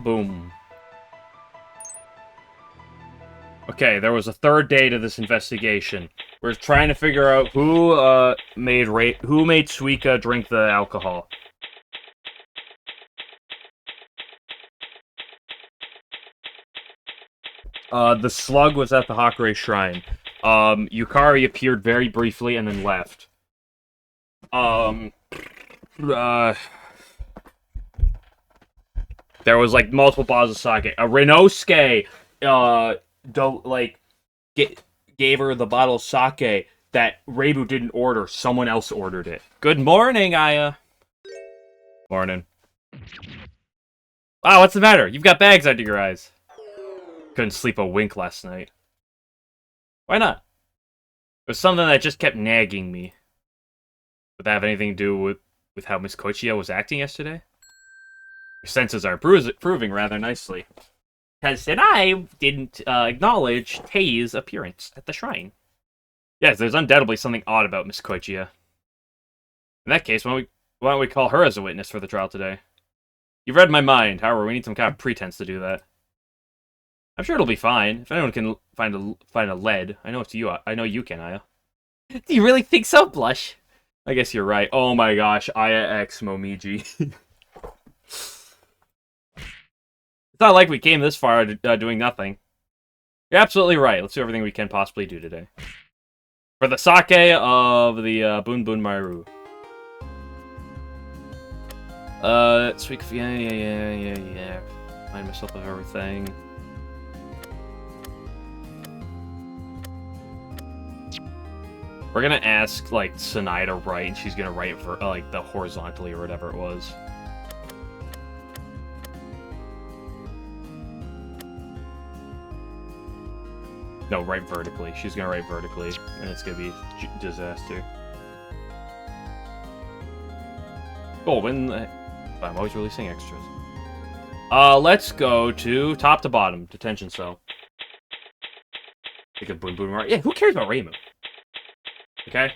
Boom. Okay, there was a third day to this investigation. We're trying to figure out who made Suika drink the alcohol. The Slug was at the Hakure Shrine. Yukari appeared very briefly and then left. There was like multiple bottles of sake. Renosuke, gave her the bottle of sake that Reibu didn't order. Someone else ordered it. Good morning, Aya. Morning. Wow, what's the matter? You've got bags under your eyes. Couldn't sleep a wink last night. Why not? It was something that just kept nagging me. Would that have anything to do with how Miss Koichiya was acting yesterday? Your senses are proving rather nicely. Because then I didn't acknowledge Tei's appearance at the shrine. Yes, there's undoubtedly something odd about Miss Koichiya. In that case, why don't we call her as a witness for the trial today? You've read my mind, however, we need some kind of pretense to do that. I'm sure it'll be fine. If anyone can find a lead, I know it's you. I know you can, Aya. Do you really think so, Blush? I guess you're right. Oh my gosh, Aya X Momiji. It's not like we came this far doing nothing. You're absolutely right. Let's do everything we can possibly do today. For the sake of the Bun Bun Maru. Sweet, yeah. Remind myself of everything. We're gonna ask, like, Sanai to write, and she's gonna write for, like, the horizontally or whatever it was. No, write vertically. She's gonna write vertically, and it's gonna be disaster. Cool, I'm always releasing extras. Let's go to top to bottom, detention cell. Think of Boom Boom right? Yeah, who cares about Raymond? Okay?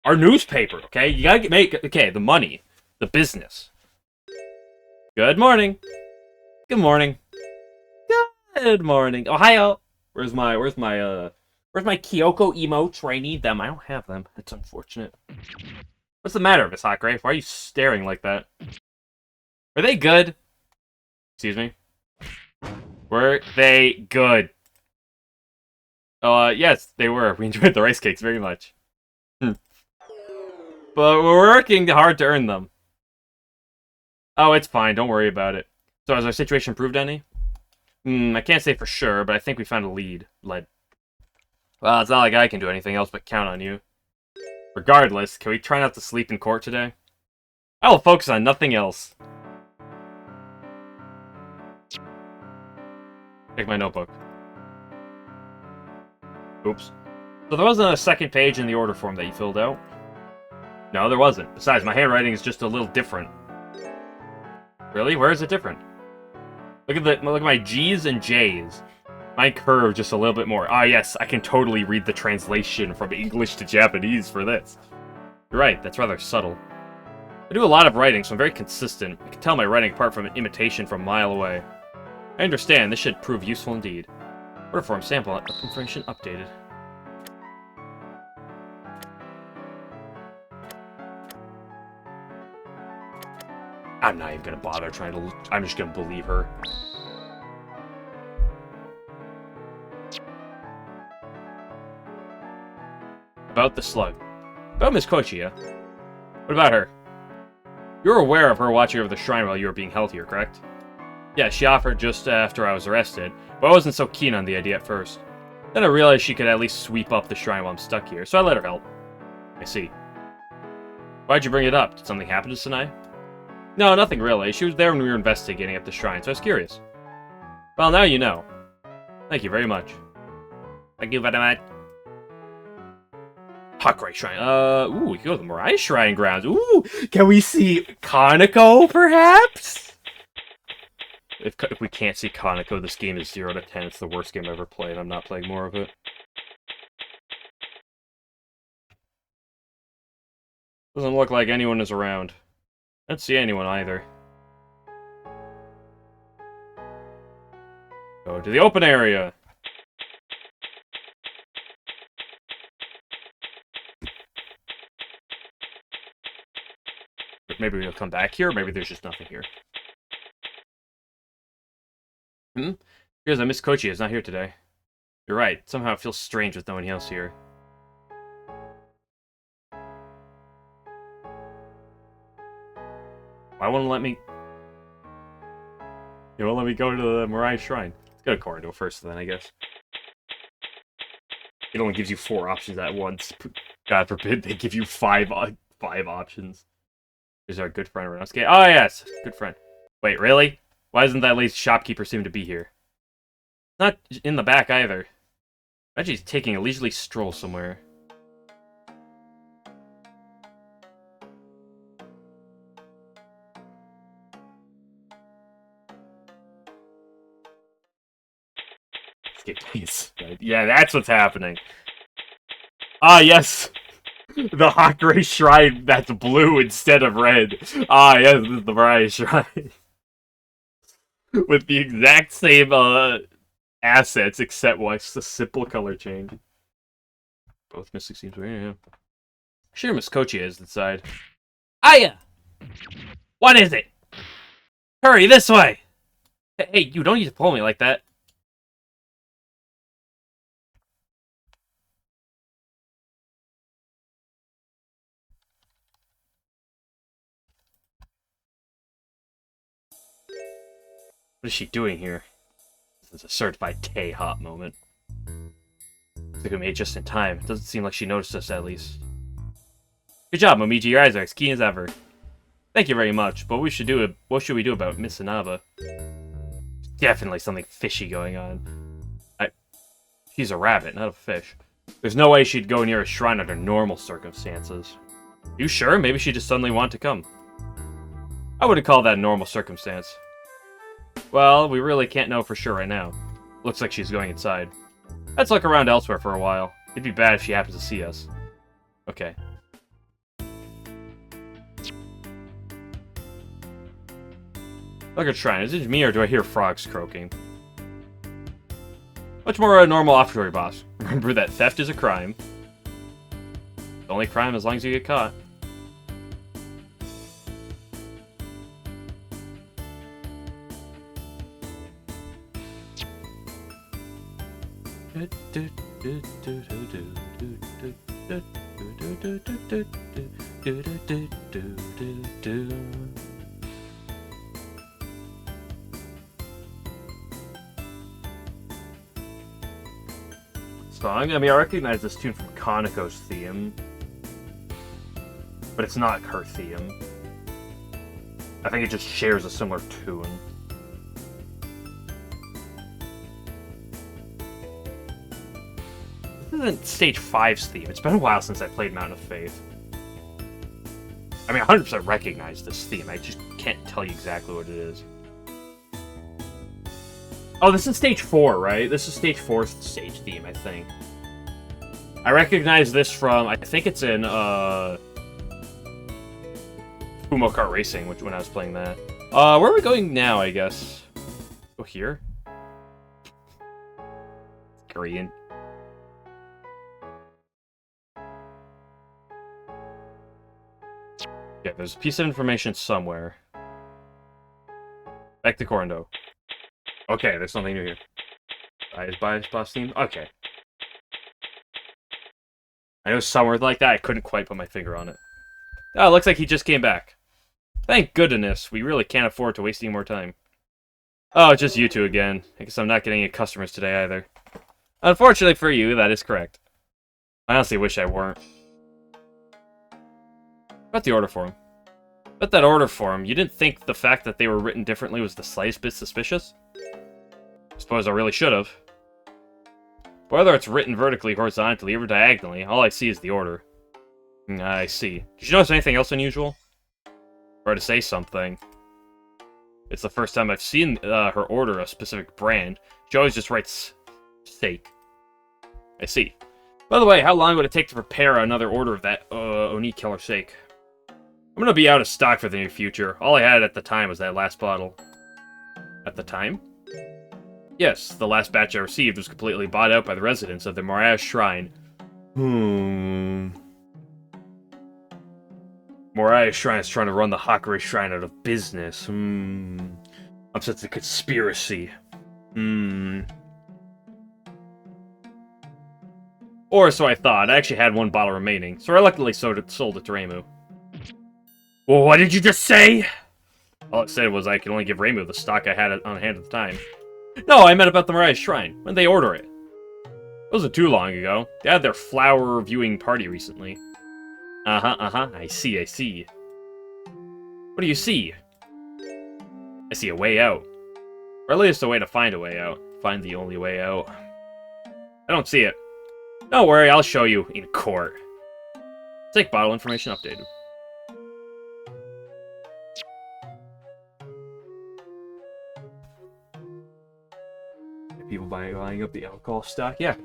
Our newspaper, okay? You gotta okay, the money. The business. Good morning. Good morning. Good morning. Ohio! Where's my Kyoko emotes? I need them. I don't have them. It's unfortunate. What's the matter, Miss Hakure? Why are you staring like that? Are they good? Excuse me? Were they good? Yes, they were. We enjoyed the rice cakes very much. But we're working hard to earn them. Oh, it's fine. Don't worry about it. So, has our situation improved any? I can't say for sure, but I think we found a lead. Well, it's not like I can do anything else but count on you. Regardless, can we try not to sleep in court today? I will focus on nothing else. Take my notebook. Oops. So there wasn't a second page in the order form that you filled out? No, there wasn't. Besides, my handwriting is just a little different. Really? Where is it different? Look at my G's and J's. Mine curve just a little bit more. Ah, yes, I can totally read the translation from English to Japanese for this. You're right, that's rather subtle. I do a lot of writing, so I'm very consistent. I can tell my writing apart from an imitation from a mile away. I understand, this should prove useful indeed. Order form sample information updated. I'm not even gonna bother trying to... I'm just gonna believe her. About the Slug. About Miss Koichiya. What about her? You're aware of her watching over the shrine while you were being held here, correct? Yeah, she offered just after I was arrested, but I wasn't so keen on the idea at first. Then I realized she could at least sweep up the shrine while I'm stuck here, so I let her help. I see. Why'd you bring it up? Did something happen to Sanai? No, nothing really. She was there when we were investigating at the shrine, so I was curious. Well, now you know. Thank you very much. Thank you very much. Hakure Shrine. Ooh, we can go to the Mirai Shrine grounds. Ooh, can we see Kaneko, perhaps? If we can't see Kaneko, this game is 0 to 10. It's the worst game I've ever played. I'm not playing more of it. Doesn't look like anyone is around. I don't see anyone either. Go to the open area. Maybe we'll come back here, or maybe there's just nothing here. Here's Miss Kochi is not here today. You're right. Somehow it feels strange with no one else here. Why won't let me... You won't let me go to the Mirai Shrine. Let's go to Corridor first then, I guess. It only gives you 4 options at once. God forbid they give you 5 options. Is our good friend Renosuke? Oh, yes! Good friend. Wait, really? Why doesn't that lazy shopkeeper seem to be here? Not in the back, either. Imagine he's taking a leisurely stroll somewhere. Skip, please. Yeah, that's what's happening. Ah, yes! The Hakurei Shrine that's blue instead of red. Ah, yes, this is the Mirai Shrine. With the exact same assets, except what's the simple color change. Both Mystic seems weird, yeah. Sure, Miss Kochi is inside. Aya! What is it? Hurry, this way! Hey, you don't need to pull me like that. What is she doing here? This is a certified K-hop moment. Looks like we made it just in time. It doesn't seem like she noticed us, at least. Good job, Momiji. Your eyes are as keen as ever. Thank you very much, but what should we do about Miss Inaba? Definitely something fishy going on. She's a rabbit, not a fish. There's no way she'd go near a shrine under normal circumstances. You sure? Maybe she just suddenly wanted to come. I wouldn't call that a normal circumstance. Well, we really can't know for sure right now. Looks like she's going inside. Let's look around elsewhere for a while. It'd be bad if she happens to see us. Okay. Look at shrine. Is it me or do I hear frogs croaking? Much more a normal offertory, boss. Remember that theft is a crime. It's only crime as long as you get caught. Song. I mean, I recognize this tune from Kaneko's theme, but it's not her theme. I think it just shares a similar tune. This isn't Stage 5's theme. It's been a while since I played Mountain of Faith. I mean, 100% recognize this theme. I just can't tell you exactly what it is. Oh, this is Stage 4, right? This is Stage 4's stage theme, I think. I recognize this from, I think it's in, Fumo Kart Racing, when I was playing that. Where are we going now, I guess? Go here? Korean. Yeah, there's a piece of information somewhere. Back to Corando. Okay, there's something new here. Bias boss theme? Okay. I know somewhere like that, I couldn't quite put my finger on it. Oh, it looks like he just came back. Thank goodness, we really can't afford to waste any more time. Oh, it's just you two again. I guess I'm not getting any customers today either. Unfortunately for you, that is correct. I honestly wish I weren't. About the order form. About that order form, you didn't think the fact that they were written differently was the slightest bit suspicious? I suppose I really should have. Whether it's written vertically, horizontally, or diagonally, all I see is the order. I see. Did you notice anything else unusual? Or to say something. It's the first time I've seen her order a specific brand. She always just writes steak. I see. By the way, how long would it take to prepare another order of that Oni Killer steak? I'm gonna be out of stock for the near future. All I had at the time was that last bottle. At the time? Yes, the last batch I received was completely bought out by the residents of the Moriah Shrine. Moriah Shrine is trying to run the Hakurei Shrine out of business. Upsets the conspiracy. Or so I thought. I actually had one bottle remaining, so I reluctantly sold it to Reimu. Well, what did you just say? All it said was I could only give Reimu the stock I had on hand at the time. No, I meant about the Moriah Shrine. When they order it. It wasn't too long ago. They had their flower viewing party recently. I see. What do you see? I see a way out. Or at least a way to find a way out. Find the only way out. I don't see it. Don't worry, I'll show you in court. Take bottle information updated. People buying up the alcohol stock? Yeah.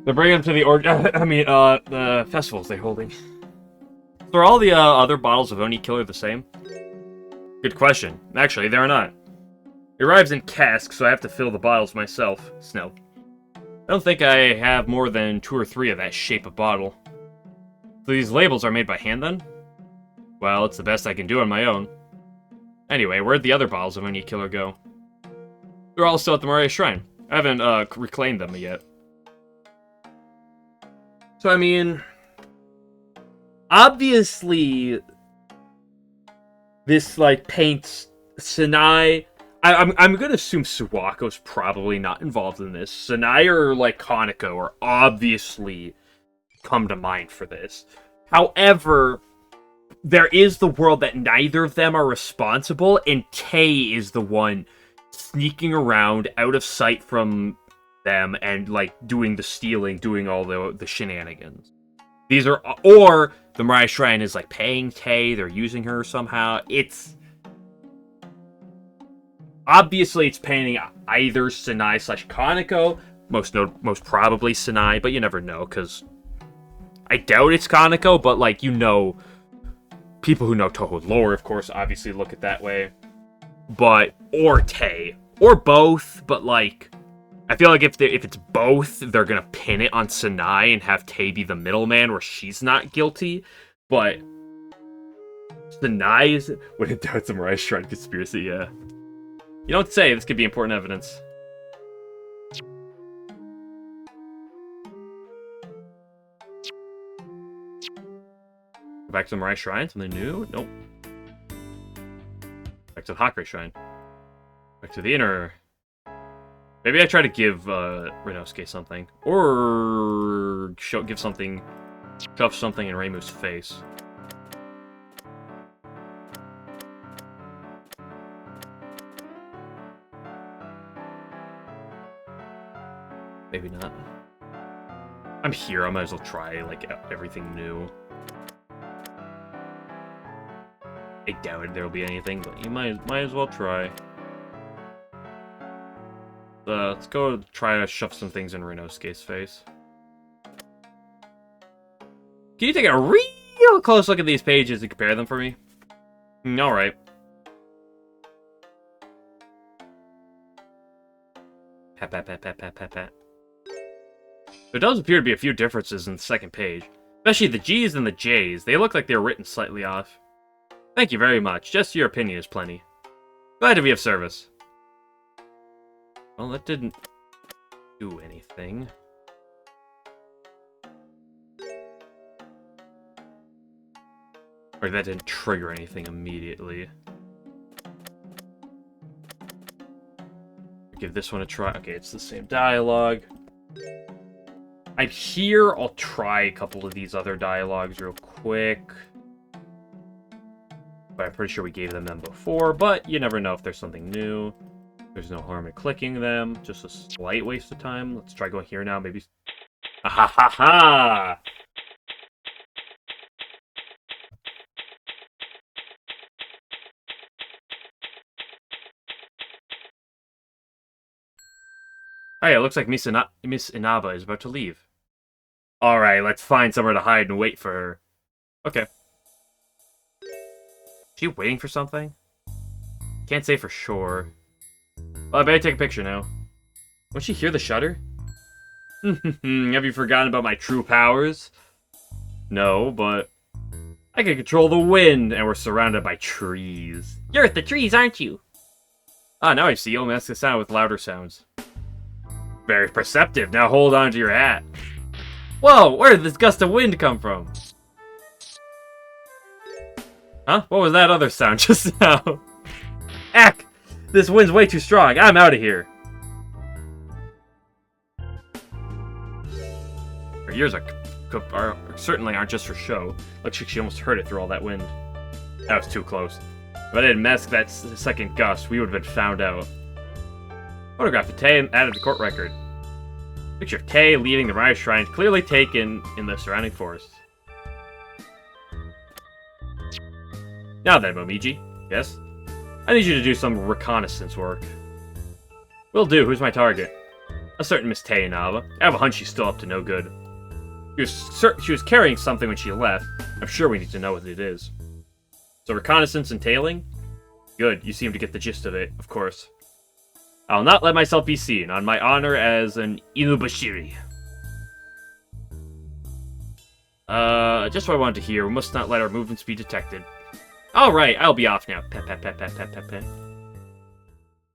They're bringing them to the festivals they're holding. So are all the other bottles of Oni Killer the same? Good question. Actually, they're not. It arrives in casks, so I have to fill the bottles myself. Snow. I don't think I have more than 2 or 3 of that shape of bottle. So these labels are made by hand, then? Well, it's the best I can do on my own. Anyway, where'd the other bottles of Oni Killer go? They're all still at the Moriah Shrine. I haven't reclaimed them yet. So, I mean... obviously... this, like, paints Sanai... I'm gonna assume Suwako's probably not involved in this. Sanai or, like, Kaneko are obviously come to mind for this. However, there is the world that neither of them are responsible, and Tei is the one sneaking around out of sight from them and, like, doing the stealing, doing all the shenanigans. These are... or the Moriah Shrine is, like, paying Tei, they're using her somehow. It's... obviously, it's painting either Sanai / Kaneko. Most probably Sanai, but you never know, because I doubt it's Kaneko, but, like, you know, people who know Touhou lore, of course, obviously look at it that way. But, or Tei, or both, but, like, I feel like if it's both, they're gonna pin it on Sanai and have Tei be the middleman where she's not guilty, but Sanai is... when it doubts the Moriah Shrine conspiracy, yeah. You don't say, this could be important evidence. Go back to the Moriah Shrine, something new? Nope. Back to the Hakurei Shrine. Back to the inner... maybe I try to give Rinosuke something. Or give something... shove something in Reimu's face. Maybe not. I'm here, I might as well try, like, everything new. I doubt there'll be anything, but you might as well try. Let's go try to shove some things in Rinosuke's face. Can you take a real close look at these pages and compare them for me? Alright. Pat, pat, pat, pat, pat, pat, pat. There does appear to be a few differences in the second page. Especially the G's and the J's. They look like they were written slightly off. Thank you very much. Just your opinion is plenty. Glad to be of service. Well, that didn't do anything. Or that didn't trigger anything immediately. Give this one a try. Okay, it's the same dialogue. I'm here. I'll try a couple of these other dialogues real quick. But I'm pretty sure we gave them before, but you never know if there's something new. There's no harm in clicking them. Just a slight waste of time. Let's try going here now, maybe. Ha ha ha ha! Hey, it looks like Miss Inaba is about to leave. Alright, let's find somewhere to hide and wait for her. Okay. Is she waiting for something? Can't say for sure. Well, I better take a picture now. Won't she hear the shudder? Have you forgotten about my true powers? No, but I can control the wind, and we're surrounded by trees. You're at the trees, aren't you? Ah, now I see. You'll mask the sound with louder sounds. Very perceptive. Now hold on to your hat. Whoa, where did this gust of wind come from? Huh? What was that other sound just now? Ack! This wind's way too strong. I'm out of here. Her ears certainly aren't just for show. Looks like she almost heard it through all that wind. That was too close. If I didn't mask that second gust, we would have been found out. Photograph of Tay and added to court record. Picture of Tay leaving the Mariah Shrine, clearly taken in the surrounding forest. Now then, Momiji. Yes? I need you to do some reconnaissance work. Will do. Who's my target? A certain Miss Tay Inaba. I have a hunch she's still up to no good. She was carrying something when she left. I'm sure we need to know what it is. So reconnaissance and tailing? Good. You seem to get the gist of it, of course. I'll not let myself be seen, on my honor as an Inubashiri. Just what I wanted to hear. We must not let our movements be detected. Alright, I'll be off now. Pet, pet, pet, pet, pet, pet, pet.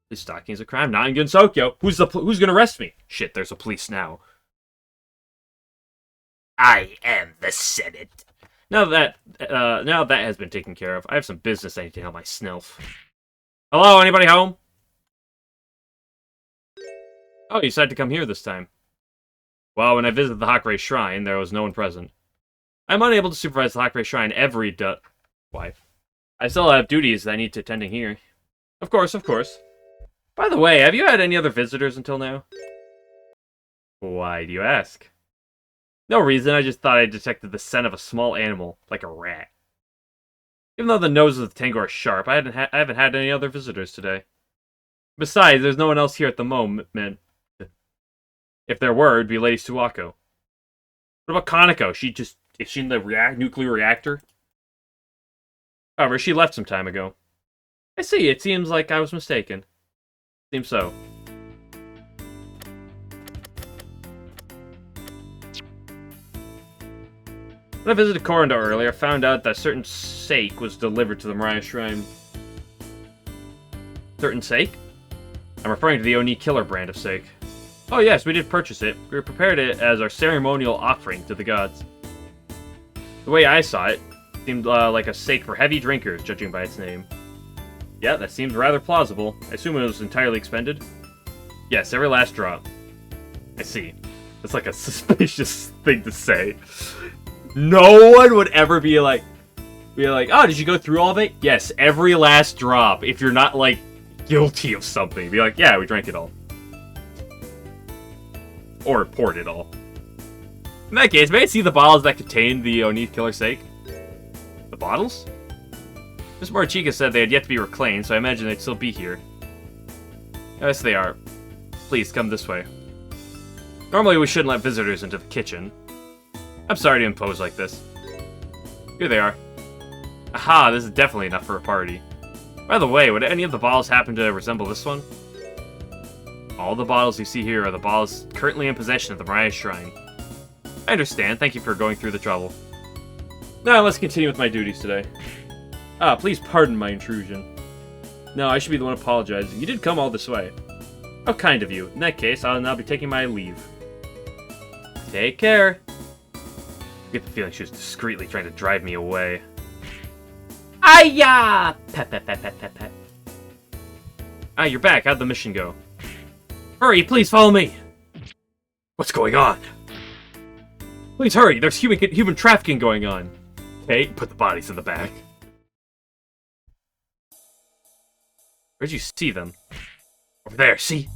This stalking is a crime, not in Gunsokyo. Who's gonna arrest me? Shit, there's a police now. I am the Senate. Now that has been taken care of, I have some business I need to tell my snilf. Hello, anybody home? Oh, you decided to come here this time. Well, when I visited the Hakurei Shrine, there was no one present. I'm unable to supervise the Hakurei Shrine every wife. I still have duties that I need to attend here. Of course, of course. By the way, have you had any other visitors until now? Why do you ask? No reason, I just thought I detected the scent of a small animal, like a rat. Even though the noses of the Tengu are sharp, I haven't had any other visitors today. Besides, there's no one else here at the moment. If there were, it'd be Lady Suwako. What about Kaneko? Is she in the nuclear reactor? However, she left some time ago. I see, it seems like I was mistaken. Seems so. When I visited Korando earlier, I found out that certain sake was delivered to the Mariah Shrine. Certain sake? I'm referring to the Oni Killer brand of sake. Oh yes, we did purchase it. We prepared it as our ceremonial offering to the gods. The way I saw it, seemed like a sake for heavy drinkers, judging by its name. Yeah, that seems rather plausible. I assume it was entirely expended? Yes, every last drop. I see. That's like a suspicious thing to say. No one would ever be like, oh, did you go through all of it? Yes, every last drop. If you're not, like, guilty of something. Be like, yeah, we drank it all. Or poured it all. In that case, may I see the bottles that contain the Oni Killer sake? The bottles? Miss Morichika said they had yet to be reclaimed, so I imagine they'd still be here. Yes, they are. Please, come this way. Normally, we shouldn't let visitors into the kitchen. I'm sorry to impose like this. Here they are. Aha, this is definitely enough for a party. By the way, would any of the bottles happen to resemble this one? All the bottles you see here are the bottles currently in possession of the Mariah Shrine. I understand. Thank you for going through the trouble. Now, let's continue with my duties today. Ah, please pardon my intrusion. No, I should be the one apologizing. You did come all this way. How kind of you. In that case, I'll now be taking my leave. Take care. I get the feeling she was discreetly trying to drive me away. Aya! Pet, pet, pet, pet, pet, pet. Ah, you're back. How'd the mission go? Hurry, please follow me! What's going on? Please hurry, there's human trafficking going on. Okay, put the bodies in the back. Where'd you see them? Over there, see?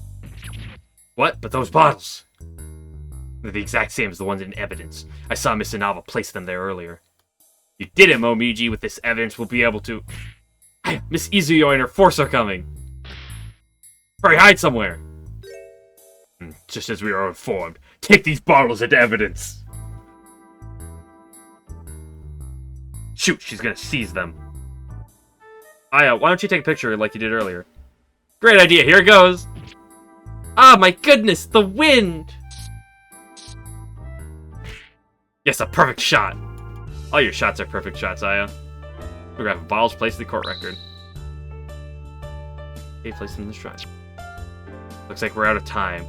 What? But those bottles. They're the exact same as the ones in evidence. I saw Miss Inaba place them there earlier. You did it, Momiji. With this evidence, we'll be able to... Miss Izuyo and her force are coming. Hurry, hide somewhere. Just as we were informed. Take these bottles into evidence. Shoot, she's gonna seize them. Aya, why don't you take a picture like you did earlier? Great idea, here it goes! Ah, my goodness, the wind! Yes, a perfect shot! All your shots are perfect shots, Aya. Photograph of bottles placed in the court record. Okay, placed in the shrine. Looks like we're out of time.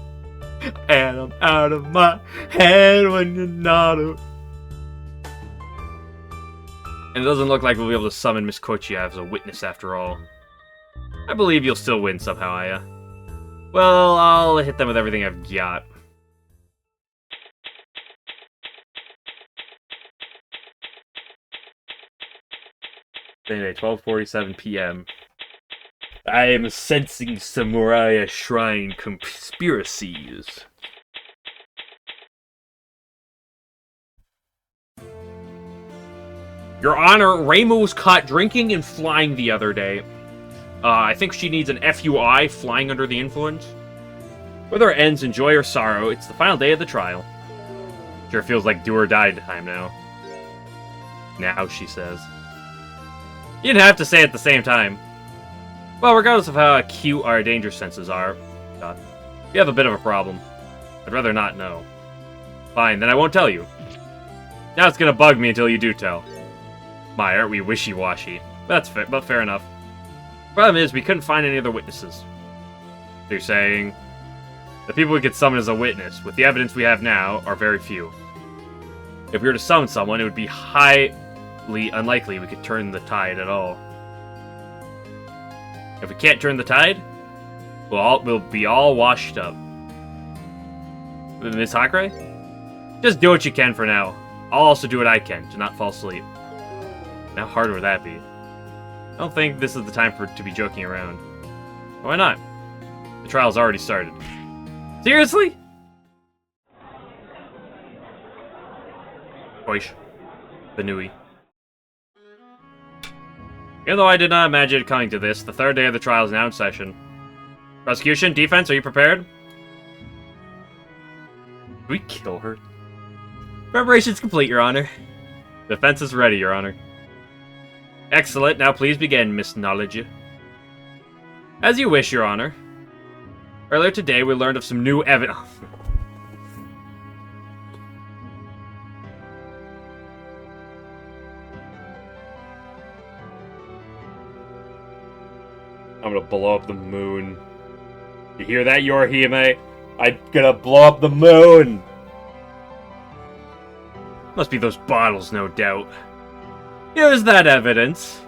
And I'm out of my head when you're not a... And it doesn't look like we'll be able to summon Miss Kochia as a witness after all. I believe you'll still win somehow, Aya. Well, I'll hit them with everything I've got. Anyway, 12:47 p.m. I am sensing Samurai Shrine conspiracies. Your Honor, Reimu was caught drinking and flying the other day. I think she needs an FUI, flying under the influence. Whether it ends in joy or sorrow, it's the final day of the trial. Sure feels like do or die time now. Now, she says. You didn't have to say it at the same time. Well, regardless of how acute our danger senses are, God, we have a bit of a problem. I'd rather not know. Fine, then I won't tell you. Now it's gonna bug me until you do tell. My, aren't we wishy-washy? That's fair, but fair enough. Problem is, we couldn't find any other witnesses. So you're saying the people we could summon as a witness, with the evidence we have now, are very few. If we were to summon someone, it would be highly unlikely we could turn the tide at all. If we can't turn the tide, we'll be all washed up. Miss Hakure? Just do what you can for now. I'll also do what I can to not fall asleep. How hard would that be? I don't think this is the time to be joking around. Why not? The trial's already started. Seriously? Oish. Benui. Even though I did not imagine it coming to this, the third day of the trial is now in session. Prosecution, defense, are you prepared? Did we kill her? Preparation's complete, Your Honor. Defense is ready, Your Honor. Excellent, now please begin, Miss Knowledge. As you wish, Your Honor. Earlier today, we learned of some new evidence. I'm gonna blow up the moon. You hear that, Yorihime? I'm gonna blow up the moon! Must be those bottles, no doubt. Here's that evidence.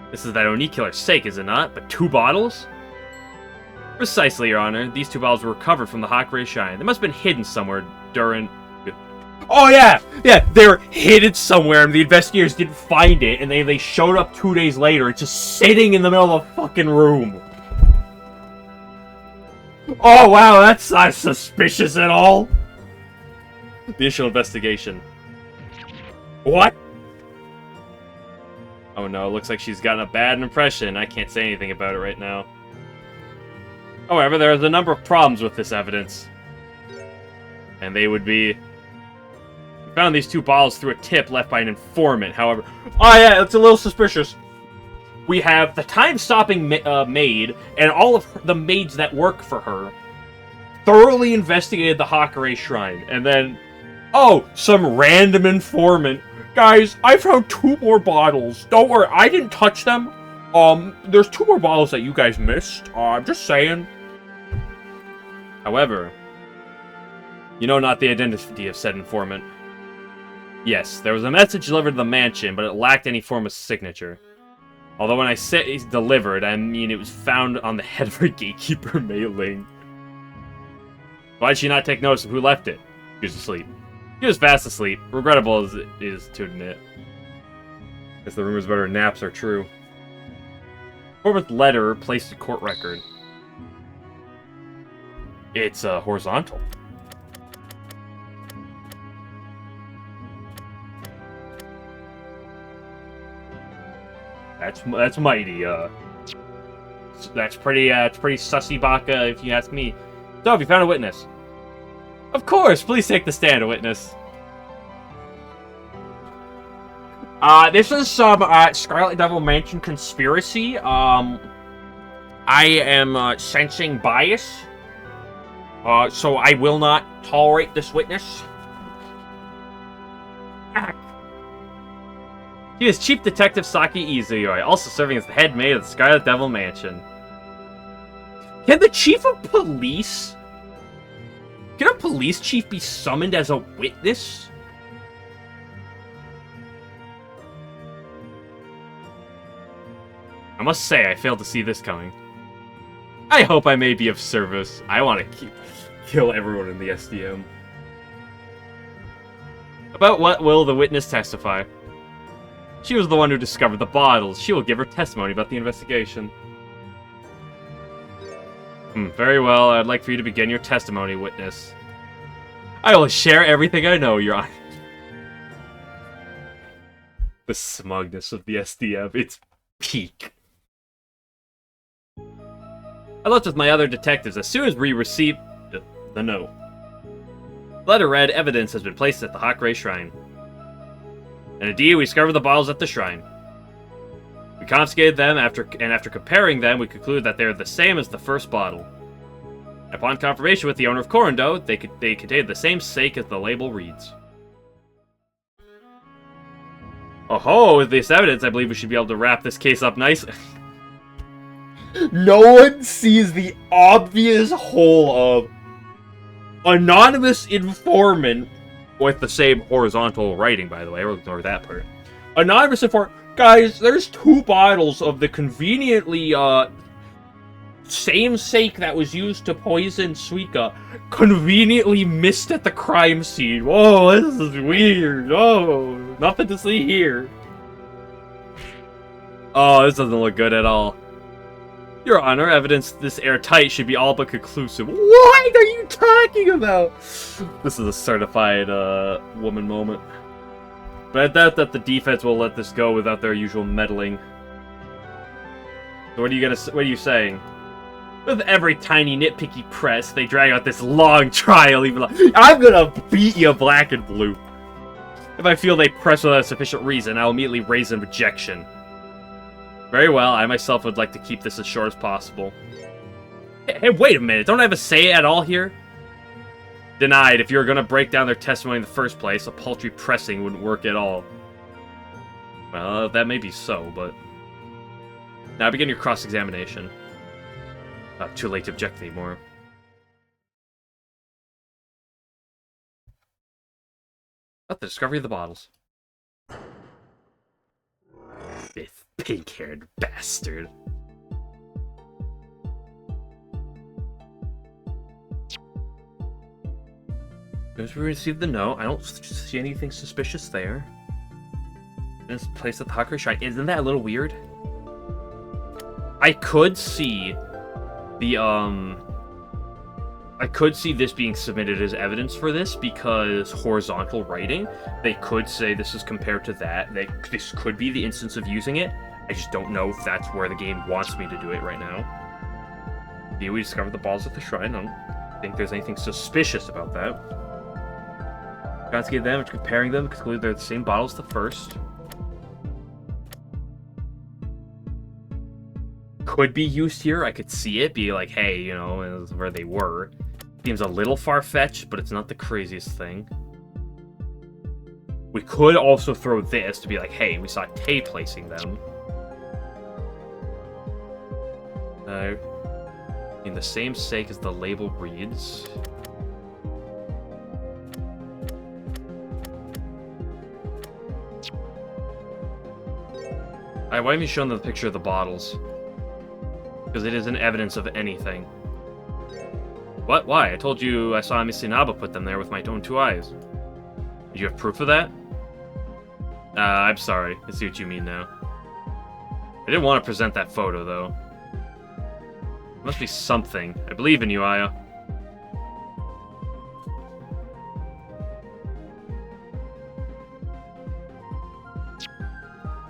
This is that Oni killer's sake, is it not? But 2 bottles? Precisely, Your Honor. These 2 bottles were recovered from the Hakure Shrine. They must have been hidden somewhere during... Oh, yeah! Yeah, they were hidden somewhere, and the investigators didn't find it, and they showed up 2 days later. It's just sitting in the middle of a fucking room. Oh, wow, that's not suspicious at all. The initial investigation. What? Oh no, it looks like she's gotten a bad impression. I can't say anything about it right now. However, there is a number of problems with this evidence. And they would be... We found these 2 bottles through a tip left by an informant, however... Oh yeah, it's a little suspicious. We have the time-stopping maid, and all of the maids that work for her, thoroughly investigated the Hakure Shrine, and then... Oh, some random informant. Guys, I found 2 more bottles. Don't worry, I didn't touch them. There's 2 more bottles that you guys missed. I'm just saying. However, you know not the identity of said informant. Yes, there was a message delivered to the mansion, but it lacked any form of signature. Although when I say it's delivered, I mean it was found on the head of her gatekeeper mailing. Why did she not take notice of who left it? She was asleep. She was fast asleep. Regrettable as it is to admit. Guess the rumors about her naps are true. Informant's letter placed in court record. It's horizontal. That's mighty. That's pretty sussy baka, if you ask me. So, have you found a witness? Of course, please take the stand, witness. This is some Scarlet Devil Mansion conspiracy. I am sensing bias. So I will not tolerate this witness. He is Chief Detective Saki Izuyoi, also serving as the head maid of the Scarlet Devil Mansion. Can the Chief of Police... Can a police chief be summoned as a witness? I must say, I failed to see this coming. I hope I may be of service. I want to kill everyone in the SDM. About what will the witness testify? She was the one who discovered the bottles. She will give her testimony about the investigation. Very well. I'd like for you to begin your testimony, witness. I will share everything I know, Your Honor. The smugness of the SDM. It's peak. I left with my other detectives as soon as we received the note. The letter read, evidence has been placed at the Hakurei Shrine. And indeed, we discovered the bottles at the shrine. We confiscated them, after comparing them, we concluded that they are the same as the first bottle. Upon confirmation with the owner of Korando, they contained the same sake as the label reads. Oh-ho, with this evidence, I believe we should be able to wrap this case up nicely. No one sees the obvious hole of anonymous informant with the same horizontal writing, by the way. We'll ignore that part. Anonymous informant. Guys, there's 2 bottles of the conveniently, same sake that was used to poison Suika, conveniently missed at the crime scene. Whoa, this is weird. Oh, nothing to see here. Oh, this doesn't look good at all. Your Honor, evidence this airtight should be all but conclusive. What are you talking about? This is a certified woman moment. But I doubt that the defense will let this go without their usual meddling. So what are you saying? With every tiny nitpicky press, they drag out this long trial. Even like, I'm gonna beat you black and blue. If I feel they press without sufficient reason, I'll immediately raise an objection. Very well, I myself would like to keep this as short as possible. Hey, wait a minute, don't I have a say at all here? Denied. If you were going to break down their testimony in the first place, a paltry pressing wouldn't work at all. Well, that may be so, but... Now begin your cross-examination. Too late to object anymore. About the discovery of the bottles. This pink-haired bastard. As we received the note, I don't see anything suspicious there. This place at the Hakurei Shrine. Isn't that a little weird? I could see the, I could see this being submitted as evidence for this because horizontal writing. They could say this is compared to that. This could be the instance of using it. I just don't know if that's where the game wants me to do it right now. Yeah, we discovered the balls at the shrine. I don't think there's anything suspicious about that. Confiscated them, comparing them, concluded they're the same bottles as the first. Could be used here. I could see it be like, hey, you know, where they were. Seems a little far-fetched, but it's not the craziest thing. We could also throw this to be like, hey, we saw Tay placing them. In the same sake as the label reads. Alright, why have you shown them the picture of the bottles? Because it isn't evidence of anything. What? Why? I told you I saw Misinaba put them there with my own 2 eyes. Did you have proof of that? I'm sorry. I see what you mean now. I didn't want to present that photo, though. There must be something. I believe in you, Aya.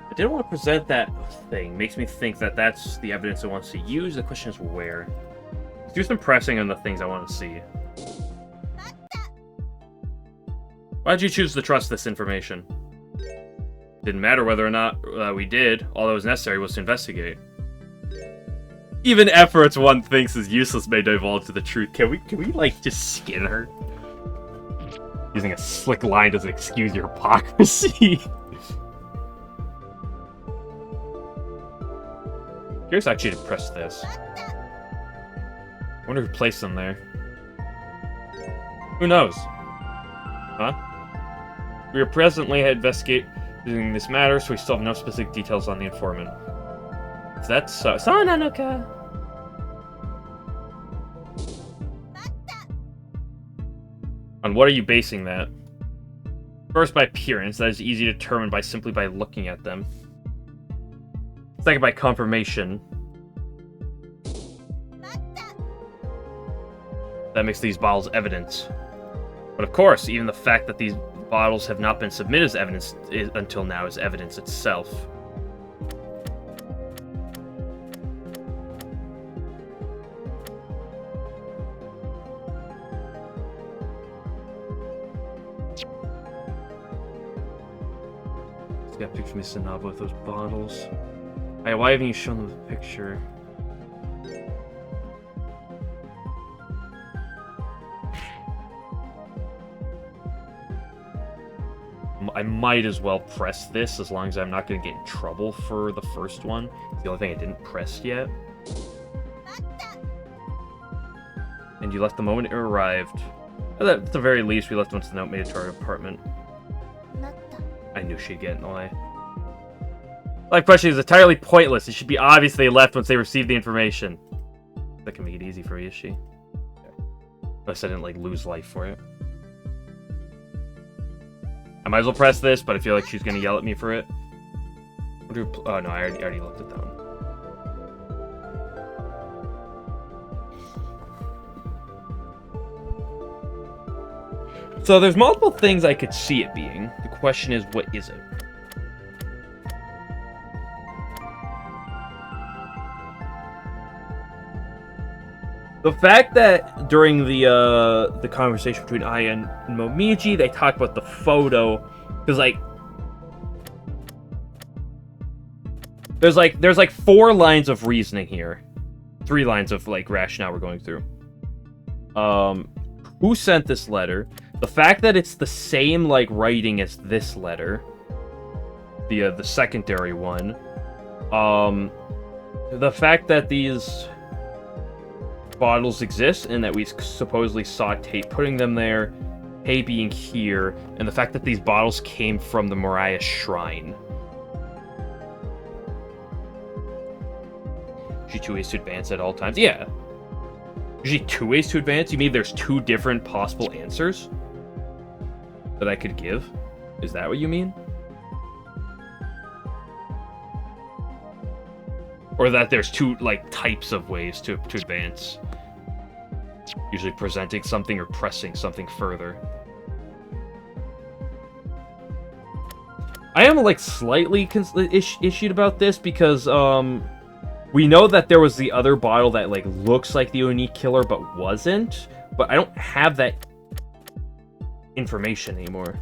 I didn't want to present that thing. Makes me think that that's the evidence it wants to use. The question is where. Let's do some pressing on the things I want to see. Why did you choose to trust this information? Didn't matter whether or not we did. All that was necessary was to investigate. Even efforts one thinks is useless may divulge to the truth. Can we like just skin her? Using a slick line doesn't excuse your hypocrisy. Curious actually to press this. I wonder who placed them there. Who knows? Huh? We are presently investigating this matter, so we still have no specific details on the informant. If that's so. Sananoka! On what are you basing that? First, by appearance. That is easy to determine simply by looking at them. Second, by confirmation. That makes these bottles evidence. But of course, even the fact that these bottles have not been submitted as evidence until now is evidence itself. Got a picture of me Sanaba with those bottles. Why haven't you shown them the picture? I might as well press this as long as I'm not going to get in trouble for the first one. It's the only thing I didn't press yet. And you left the moment it arrived. At the very least, we left once the note made it to our apartment. I knew she'd get in the way. Life question is entirely pointless. It should be obvious they left once they received the information. That can make it easy for you, is she? Unless I didn't, like, lose life for it. I might as well press this, but I feel like she's gonna yell at me for it. Oh, no, I already looked at that one. So there's multiple things I could see it being. The question is, what is it? The fact that during the conversation between Aya and Momiji, they talked about the photo, because there's like 4 lines of reasoning here, 3 lines of like rationale we're going through. Who sent this letter? The fact that it's the same like writing as this letter, the secondary one. The fact that these bottles exist and that we supposedly saw Tate putting them there, Hay being here, and the fact that these bottles came from the Mariah Shrine. Usually 2 ways to advance at all times. Yeah. Usually 2 ways to advance? You mean there's 2 different possible answers that I could give? Is that what you mean? Or that there's 2 like types of ways to advance? Usually presenting something or pressing something further. I am like slightly issued about this because we know that there was the other bottle that like looks like the Oni killer but wasn't, but I don't have that information anymore.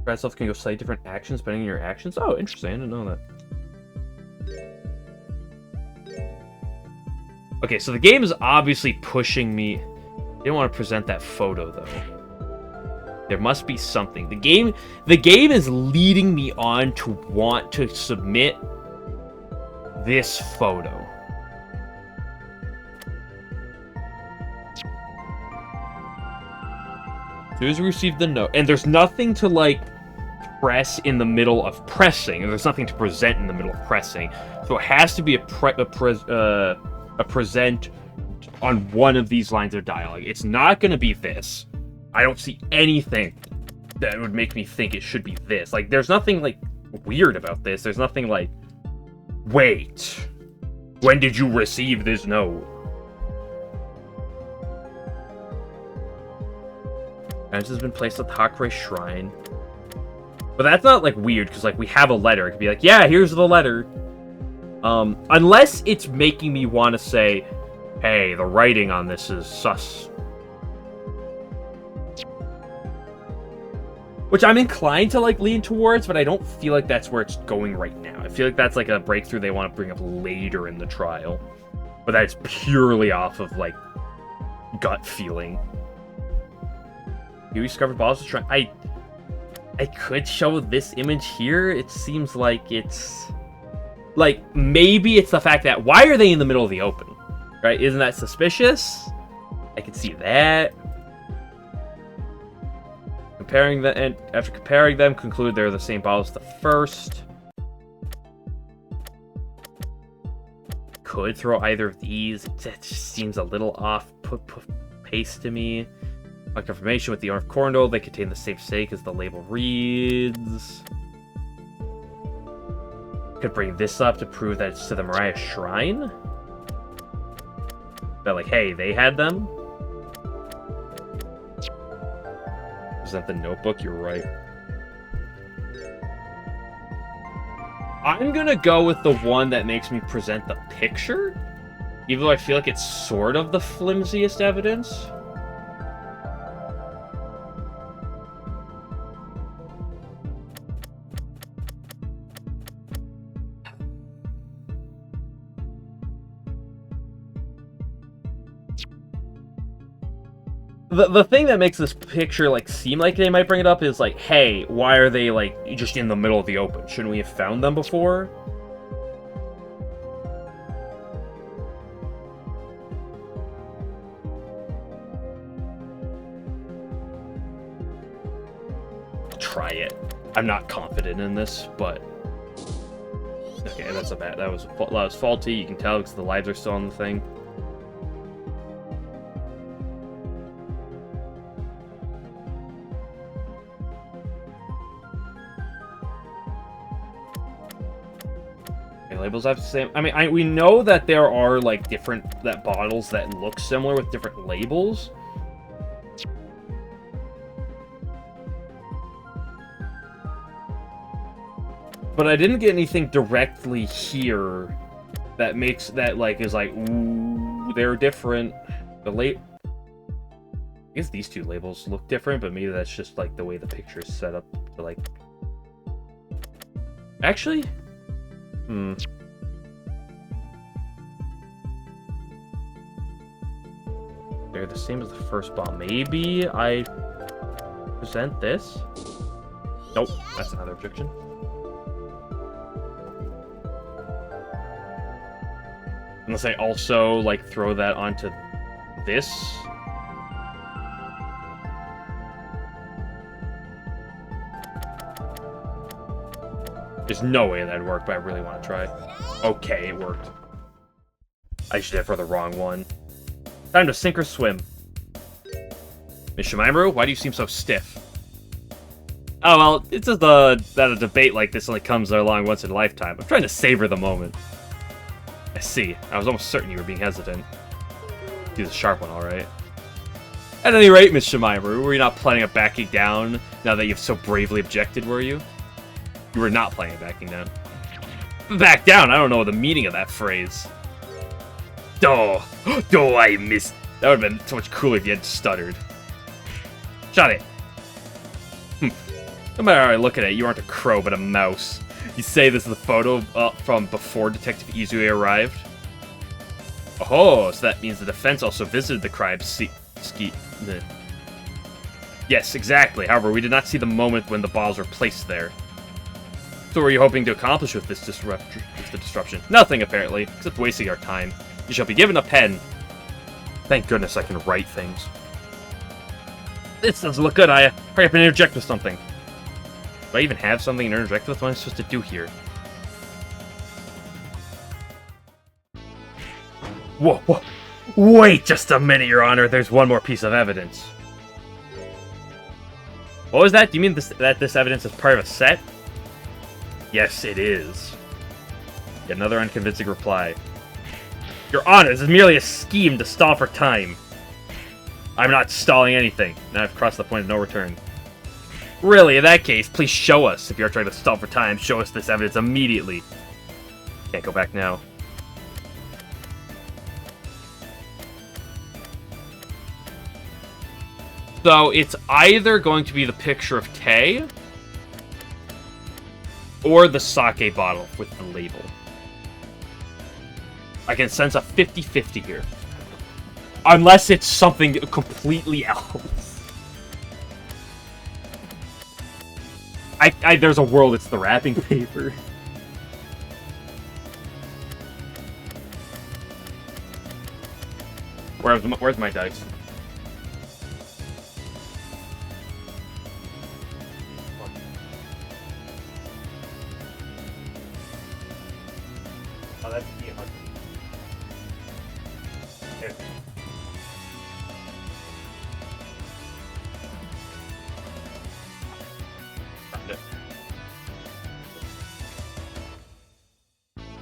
Brad self can go slightly different actions depending on your actions. Oh, interesting. I didn't know that. Okay, so the game is obviously pushing me. I didn't want to present that photo though. There must be something. The game is leading me on to want to submit this photo. As soon as we receive the note, and there's nothing to like press in the middle of pressing, and there's nothing to present in the middle of pressing, so it has to be a present on one of these lines of dialogue. It's not going to be this. I don't see anything that would make me think it should be this. Like, there's nothing like weird about this. There's nothing like, wait, when did you receive this note? This has been placed at the Hakure Shrine. But that's not, like, weird, because, like, we have a letter. It could be like, yeah, here's the letter. Unless it's making me want to say, hey, the writing on this is sus. Which I'm inclined to, like, lean towards, but I don't feel like that's where it's going right now. I feel like that's, like, a breakthrough they want to bring up later in the trial. But that's purely off of, like, gut feeling. You discovered balls to try. I could show this image here. It seems like it's... Like, maybe it's the fact that... Why are they in the middle of the open? Right? Isn't that suspicious? I could see that. Comparing them, and after comparing them, conclude they're the same bottle as the first. Could throw either of these. That just seems a little off pace to me. On confirmation with the orange corndle, they contain the same stake as the label reads. Could bring this up to prove that it's to the Mariah Shrine. That, like, hey, they had them. Present the notebook, you're right. I'm gonna go with the one that makes me present the picture, even though I feel like it's sort of the flimsiest evidence. The thing that makes this picture, like, seem like they might bring it up is, like, hey, why are they, like, just in the middle of the open? Shouldn't we have found them before? I'll try it. I'm not confident in this, but... Okay, that's a bad... That was faulty. You can tell because the lives are still on the thing. Labels have the same. I mean, we know that there are, like, different bottles that look similar with different labels. But I didn't get anything directly here that makes that, like, is like, ooh, they're different. I guess these two labels look different, but maybe that's just, like, the way the picture is set up to, like... Actually? They're the same as the first ball. Maybe I present this? Nope, that's another objection. Unless I also, like, throw that onto this. There's no way that'd work, but I really want to try. Okay, it worked. I just did it for the wrong one. Time to sink or swim. Miss Shimaru, why do you seem so stiff? Oh, well, it's just that a debate like this only comes along once in a lifetime. I'm trying to savor the moment. I see. I was almost certain you were being hesitant. He's a sharp one, alright. At any rate, Miss Shimaru, were you not planning on backing down now that you've so bravely objected, were you? You were not planning on backing down. Back down? I don't know the meaning of that phrase. Oh, I missed. That would have been so much cooler if you had stuttered. Shot it. No matter how I look at it, you aren't a crow, but a mouse. You say this is a photo from before Detective Izue arrived? Oh, so that means the defense also visited the crime Yes, exactly. However, we did not see the moment when the balls were placed there. So what are you hoping to accomplish with this disruption? Nothing, apparently, except wasting our time. You shall be given a pen. Thank goodness I can write things. This doesn't look good, Aya. Hurry up and interject with something. Do I even have something to interject with? What am I supposed to do here? Whoa. Wait just a minute, Your Honor. There's one more piece of evidence. What was that? Do you mean that this evidence is part of a set? Yes, it is. Yet another unconvincing reply. Your Honor, this is merely a scheme to stall for time. I'm not stalling anything. Now I've crossed the point of no return. Really, in that case, please show us. If you're trying to stall for time, show us this evidence immediately. Can't go back now. So it's either going to be the picture of Tay or the sake bottle with the label. I can sense a 50-50 here. Unless it's something completely else. There's a world it's the wrapping paper. Where's my dice? Oh, that's D100. There. Found it.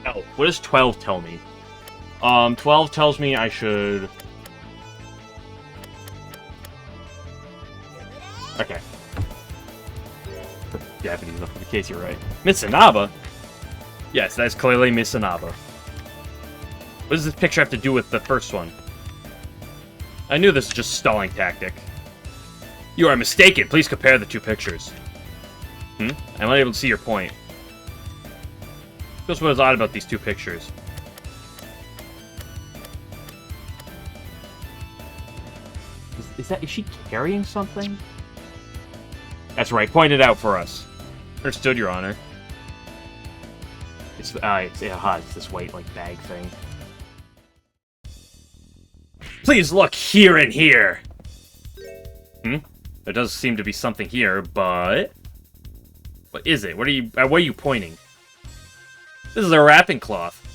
Oh, what does 12 tell me? 12 tells me I should... Okay. Japanese enough in case you're right. Mitsunaba? Yes, that's clearly Mitsunaba. What does this picture have to do with the first one? I knew this was just a stalling tactic. You are mistaken. Please compare the two pictures. I'm unable to see your point. Just what is odd about these two pictures. Is she carrying something? That's right. Point it out for us. Understood, Your Honor. It's this white, like, bag thing. Please look here and here! There does seem to be something here, but... What is it? What are you pointing? This is a wrapping cloth.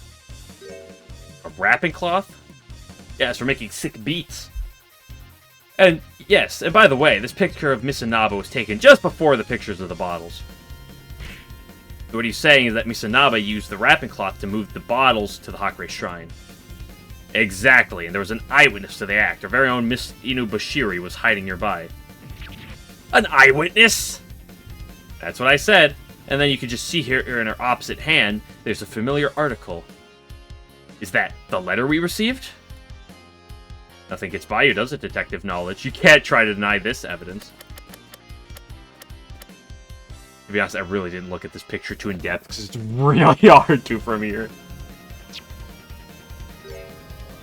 A wrapping cloth? Yes, for making sick beats. And, yes, and by the way, this picture of Mitsunaba was taken just before the pictures of the bottles. So what he's saying is that Mitsunaba used the wrapping cloth to move the bottles to the Hakurei Shrine. Exactly, and there was an eyewitness to the act. Our very own Miss Inubashiri was hiding nearby. An eyewitness? That's what I said. And then you can just see here in our opposite hand, there's a familiar article. Is that the letter we received? Nothing gets by you, does it, Detective Knowledge? You can't try to deny this evidence. To be honest, I really didn't look at this picture too in-depth, because it's really hard to from here.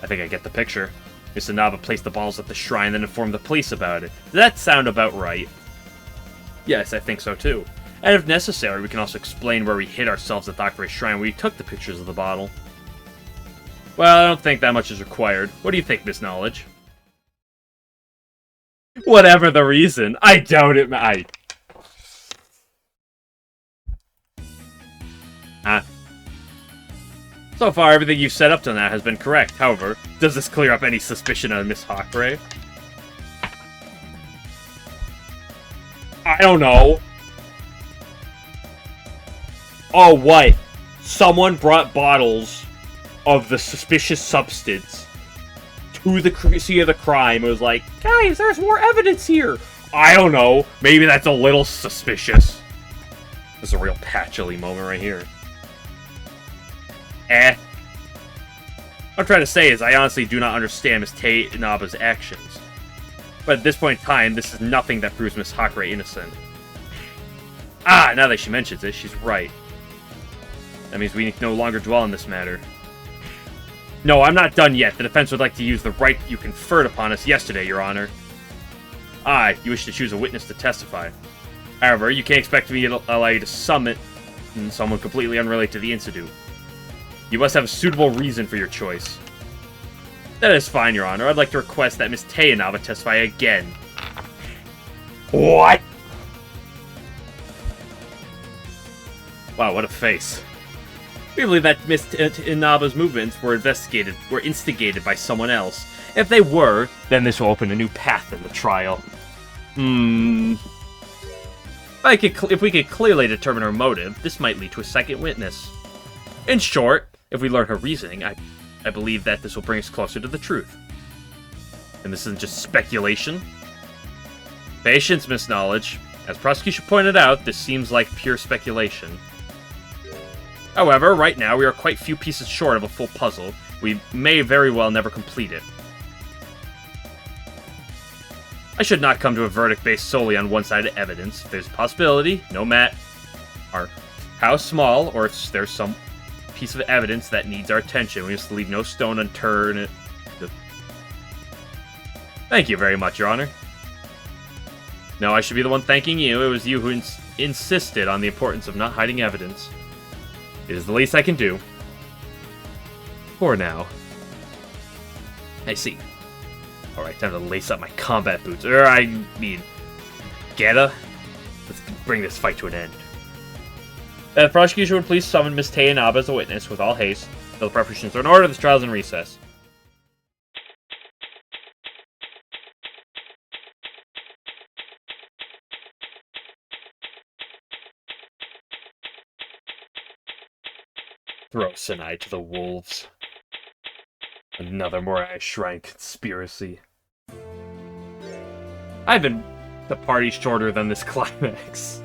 I think I get the picture. Mitsunaba placed the balls at the shrine, then informed the police about it. Does that sound about right? Yes, I think so too. And if necessary, we can also explain where we hid ourselves at the Hakurei Shrine when we took the pictures of the bottle. Well, I don't think that much is required. What do you think, Miss Knowledge? Whatever the reason, I doubt it. So far, everything you've set up to now has been correct. However, does this clear up any suspicion of Miss Hakurei? I don't know. Oh, what? Someone brought bottles of the suspicious substance to the scene of the crime. It was like, guys, there's more evidence here. I don't know. Maybe that's a little suspicious. This is a real Patchouli moment right here. What I'm trying to say is I honestly do not understand Miss Inaba's actions. But at this point in time, this is nothing that proves Miss Hakurei innocent. Now that she mentions it, she's right. That means we no longer dwell on this matter. No, I'm not done yet. The defense would like to use the right you conferred upon us yesterday, Your Honor. You wish to choose a witness to testify. However, you can't expect me to allow you to summon someone completely unrelated to the incident. You must have a suitable reason for your choice. That is fine, Your Honor. I'd like to request that Miss Inaba testify again. What? Wow, what a face. We believe that Miss Inaba's movements were instigated by someone else. If they were, then this will open a new path in the trial. If we could clearly determine her motive, this might lead to a second witness. In short, if we learn her reasoning, I believe that this will bring us closer to the truth. And this isn't just speculation. Patience, Miss Knowledge. As prosecution pointed out, this seems like pure speculation. However, right now we are quite few pieces short of a full puzzle. We may very well never complete it. I should not come to a verdict based solely on one-sided evidence. If there's a possibility, no matter how small, or if there's some piece of evidence that needs our attention, we must leave no stone unturned. Thank you very much, Your Honor. No, I should be the one thanking you. It was you who insisted on the importance of not hiding evidence. It is the least I can do. For now. I see. Alright, time to lace up my combat boots. Or, I mean, Geta? Let's bring this fight to an end. The prosecution would please summon Miss Teinaba as a witness with all haste. The preparations are in order. This trial's in recess. Throw Sinai to the wolves. Another Morai Shrine conspiracy. I've been the party shorter than this climax.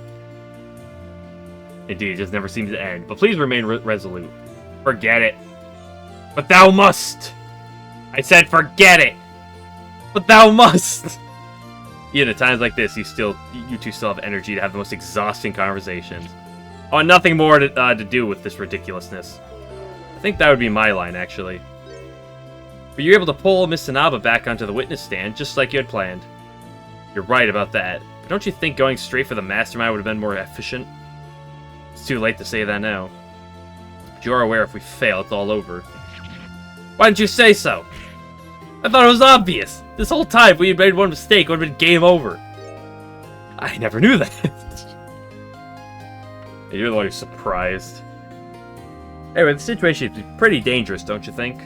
Indeed, it just never seems to end. But please remain resolute. Forget it. But thou must! I said forget it! But thou must! Even at times like this, you two still have energy to have the most exhausting conversations. I want nothing more to do with this ridiculousness. I think that would be my line, actually. But you're able to pull Miss Teinaba back onto the witness stand, just like you had planned. You're right about that. But don't you think going straight for the mastermind would have been more efficient? It's too late to say that now. But you are aware if we fail, it's all over. Why didn't you say so? I thought it was obvious. This whole time, if we had made one mistake, it would have been game over. I never knew that. You're the one who's surprised. Anyway, the situation is pretty dangerous, don't you think?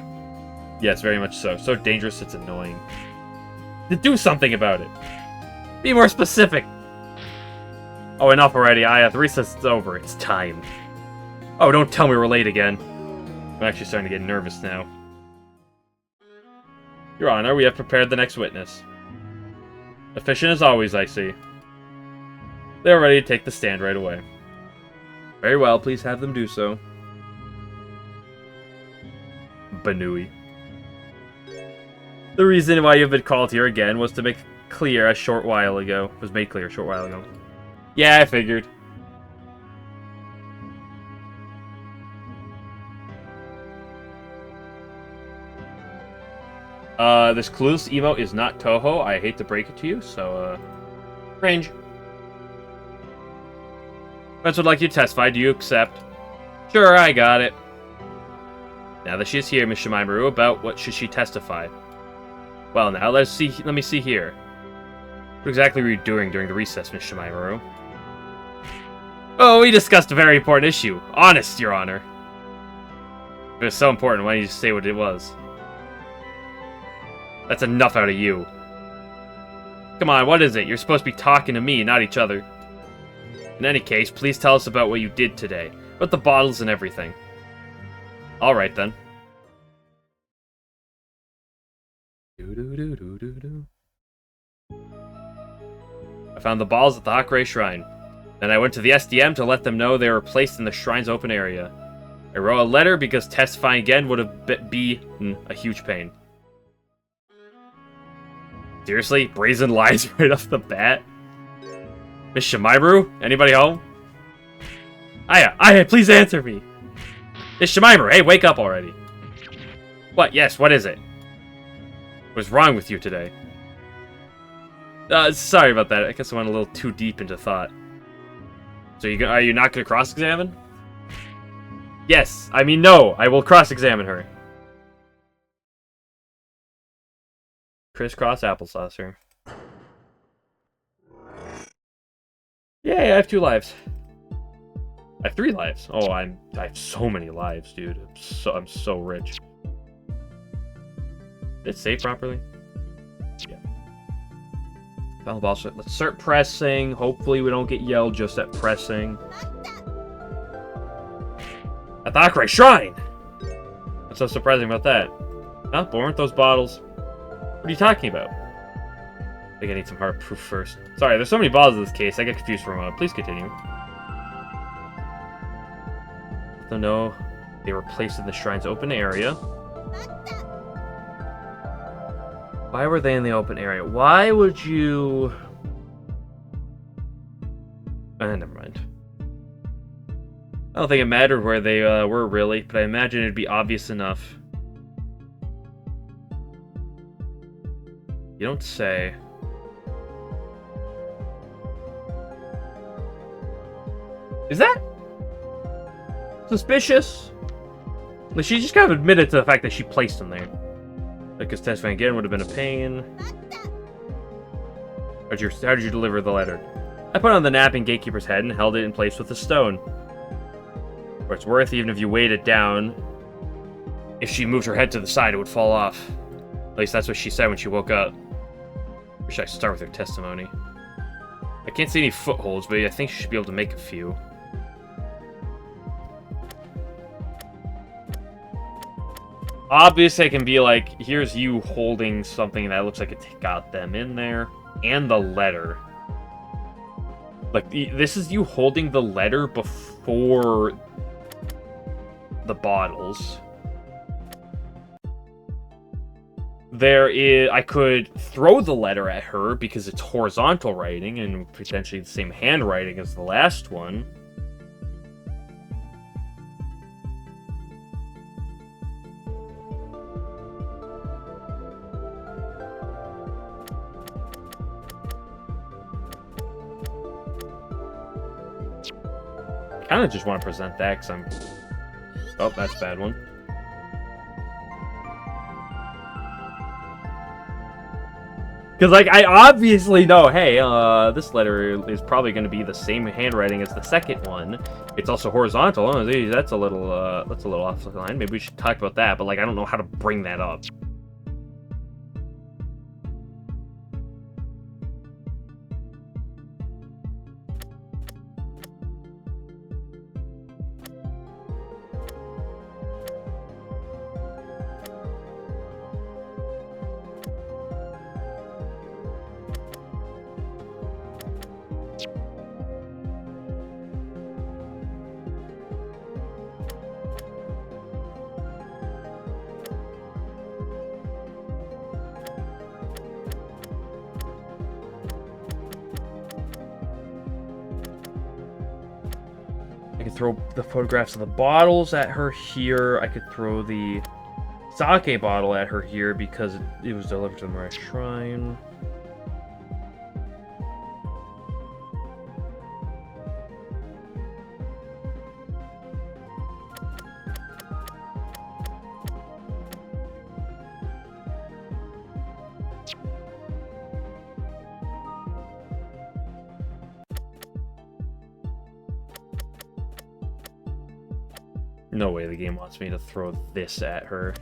Yes, very much so. So dangerous, it's annoying. To do something about it. Be more specific. Oh, enough already. The recess is over. It's time. Oh, don't tell me we're late again. I'm actually starting to get nervous now. Your Honor, we have prepared the next witness. Efficient as always, I see. They're ready to take the stand right away. Very well, please have them do so. Banui. The reason why you've been called here again was to make clear a short while ago. Was made clear a short while ago. Yeah, I figured. This clueless emote is not Touhou. I hate to break it to you, so, range. Friends would like you to testify. Do you accept? Sure, I got it. Now that she is here, Miss Shimaemaru, about what should she testify? Well, now, let me see here. What exactly were you doing during the recess, Miss Shimaemaru? Oh, we discussed a very important issue. Honest, Your Honor. If it was so important, why didn't you say what it was? That's enough out of you. Come on, what is it? You're supposed to be talking to me, not each other. In any case, please tell us about what you did today. About the bottles and everything. Alright then. I found the balls at the Hakurei Shrine. Then I went to the SDM to let them know they were placed in the shrine's open area. I wrote a letter because testifying again would have been a huge pain. Seriously? Brazen lies right off the bat? Miss Shimaemaru? Anybody home? Aya, please answer me! Miss Shimaemaru, hey, wake up already! What? Yes, what is it? What's wrong with you today? Sorry about that. I guess I went a little too deep into thought. So are you not going to cross-examine? Yes, I mean no, I will cross-examine her. Crisscross applesauce here. Yay, I have 2 lives. I have 3 lives. Oh, I have so many lives, dude. I'm so rich. Did it save properly? Yeah. Found the ball. Let's start pressing. Hopefully we don't get yelled just at pressing. At the Hakurei Shrine! What's so surprising about that? Huh? But weren't those bottles? What are you talking about? I think I need some hard proof first. Sorry, there's so many bottles in this case, I get confused for a moment. Please continue. So no, they were placed in the shrine's open area. Why were they in the open area? Why would you... never mind. I don't think it mattered where they were, really, but I imagine it'd be obvious enough. You don't say. Is that suspicious? Like, she just kind of admitted to the fact that she placed them there. Because testifying again would have been a pain. How did you deliver the letter? I put it on the napping gatekeeper's head and held it in place with a stone. For it's worth, even if you weighed it down. If she moved her head to the side, it would fall off. At least that's what she said when she woke up. Wish I could start with her testimony. I can't see any footholds, but I think she should be able to make a few. Obviously, I can be like, here's you holding something that looks like it got them in there. And the letter. Like, this is you holding the letter before the bottles. I could throw the letter at her because it's horizontal writing and potentially the same handwriting as the last one. I kind of just want to present that because I'm... Oh, that's a bad one. Because, like, I obviously know, hey, this letter is probably going to be the same handwriting as the second one. It's also horizontal. Oh, geez, that's a little off the line. Maybe we should talk about that, but, like, I don't know how to bring that up. I could throw the photographs of the bottles at her here. I could throw the sake bottle at her here because it was delivered to the Mirai Shrine. No way the game wants me to throw this at her.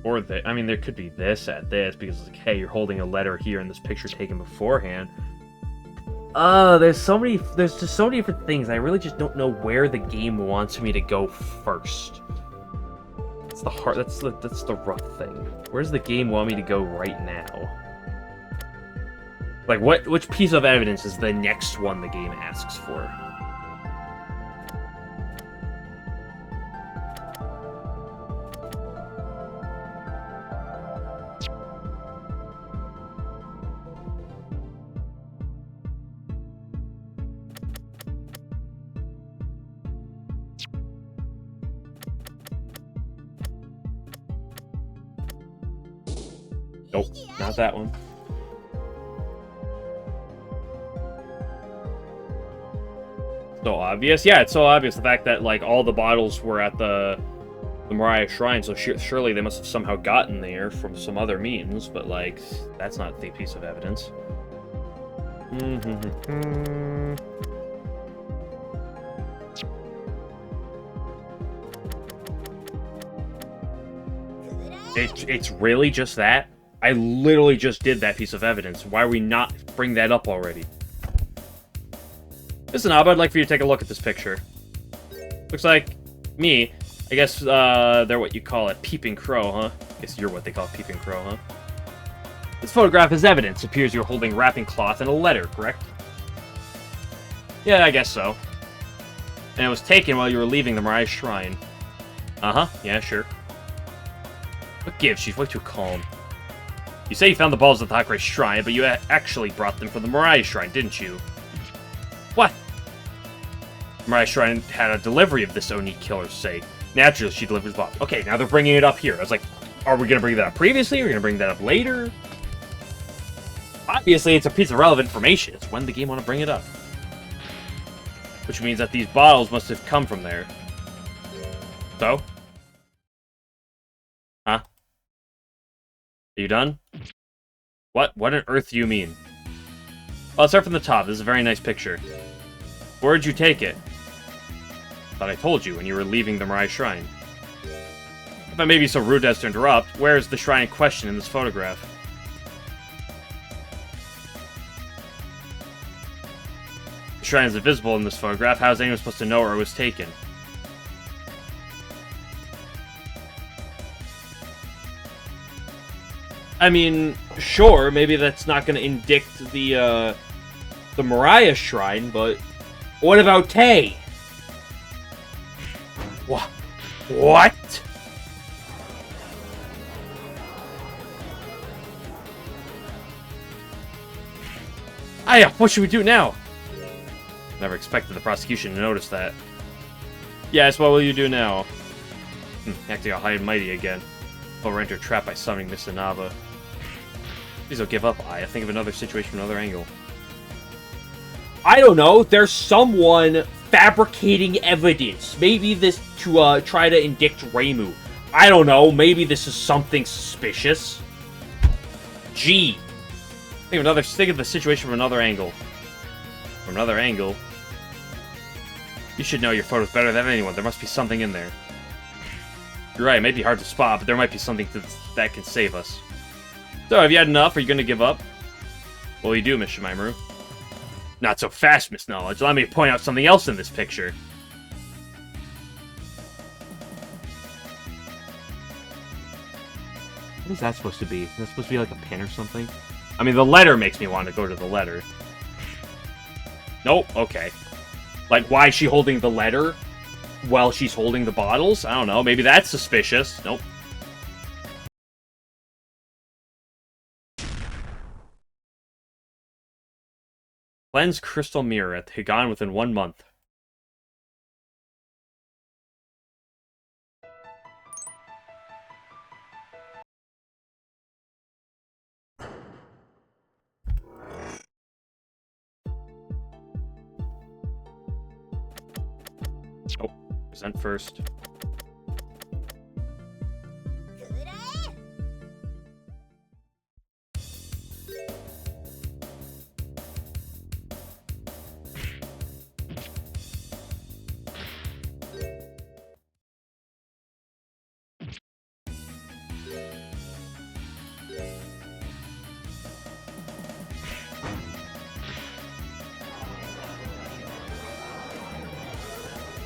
Or I mean, there could be this at this, because it's like, hey, you're holding a letter here in this picture taken beforehand. There's just so many different things. I really just don't know where the game wants me to go first. That's the rough thing. Where's the game want me to go right now? Like, which piece of evidence is the next one the game asks for? Nope, not that one. So obvious? Yeah, it's so obvious. The fact that, like, all the bottles were at the Mirai Shrine, so surely they must have somehow gotten there from some other means, but, like, that's not the piece of evidence. It's really just that? I literally just did that piece of evidence. Why are we not bring that up already? Listen, Ab, I'd like for you to take a look at this picture. Looks like me. I guess they're what you call a peeping crow, huh? I guess you're what they call a peeping crow, huh? This photograph is evidence. It appears you're holding wrapping cloth and a letter, correct? Yeah, I guess so. And it was taken while you were leaving the Mirai Shrine. Uh-huh, yeah, sure. What gives? She's way too calm. You say you found the balls at the Hakurei Shrine, but you actually brought them from the Mirai Shrine, didn't you? What? Mirai Shrine had a delivery of this Oni killer's say. Naturally, she delivers balls. Okay, now they're bringing it up here. I was like, are we going to bring that up previously? Are we going to bring that up later? Obviously, it's a piece of relevant information. It's when the game want to bring it up. Which means that these bottles must have come from there. So? Huh? Are you done? What on earth do you mean? Well, let's start from the top. This is a very nice picture. Where did you take it? Thought I told you when you were leaving the Mirai Shrine. If I may be so rude as to interrupt, where is the shrine in question in this photograph? The shrine is invisible in this photograph. How is anyone supposed to know where it was taken? I mean, sure, maybe that's not going to indict the Mirai Shrine, but what about Tay? What? Aya, what should we do now? Never expected the prosecution to notice that. Yes, what will you do now? Acting all high and mighty again. Oh, we're entered trapped by summoning Miss Inaba. Please don't give up, Aya. Think of another situation from another angle. I don't know. There's someone fabricating evidence. Maybe this to try to indict Reimu. I don't know. Maybe this is something suspicious. Gee. Think of the situation from another angle. From another angle? You should know your photos better than anyone. There must be something in there. You're right, it may be hard to spot, but there might be something that can save us. So, have you had enough? Are you going to give up? What will you do, Miss Shimaimuru? Not so fast, Miss Knowledge. Allow me to point out something else in this picture. What is that supposed to be? Is that supposed to be like a pin or something? I mean, the letter makes me want to go to the letter. Nope, okay. Like, why is she holding the letter while she's holding the bottles? I don't know, maybe that's suspicious. Nope. Cleanse crystal mirror at the Higan within 1 month. Oh, present first.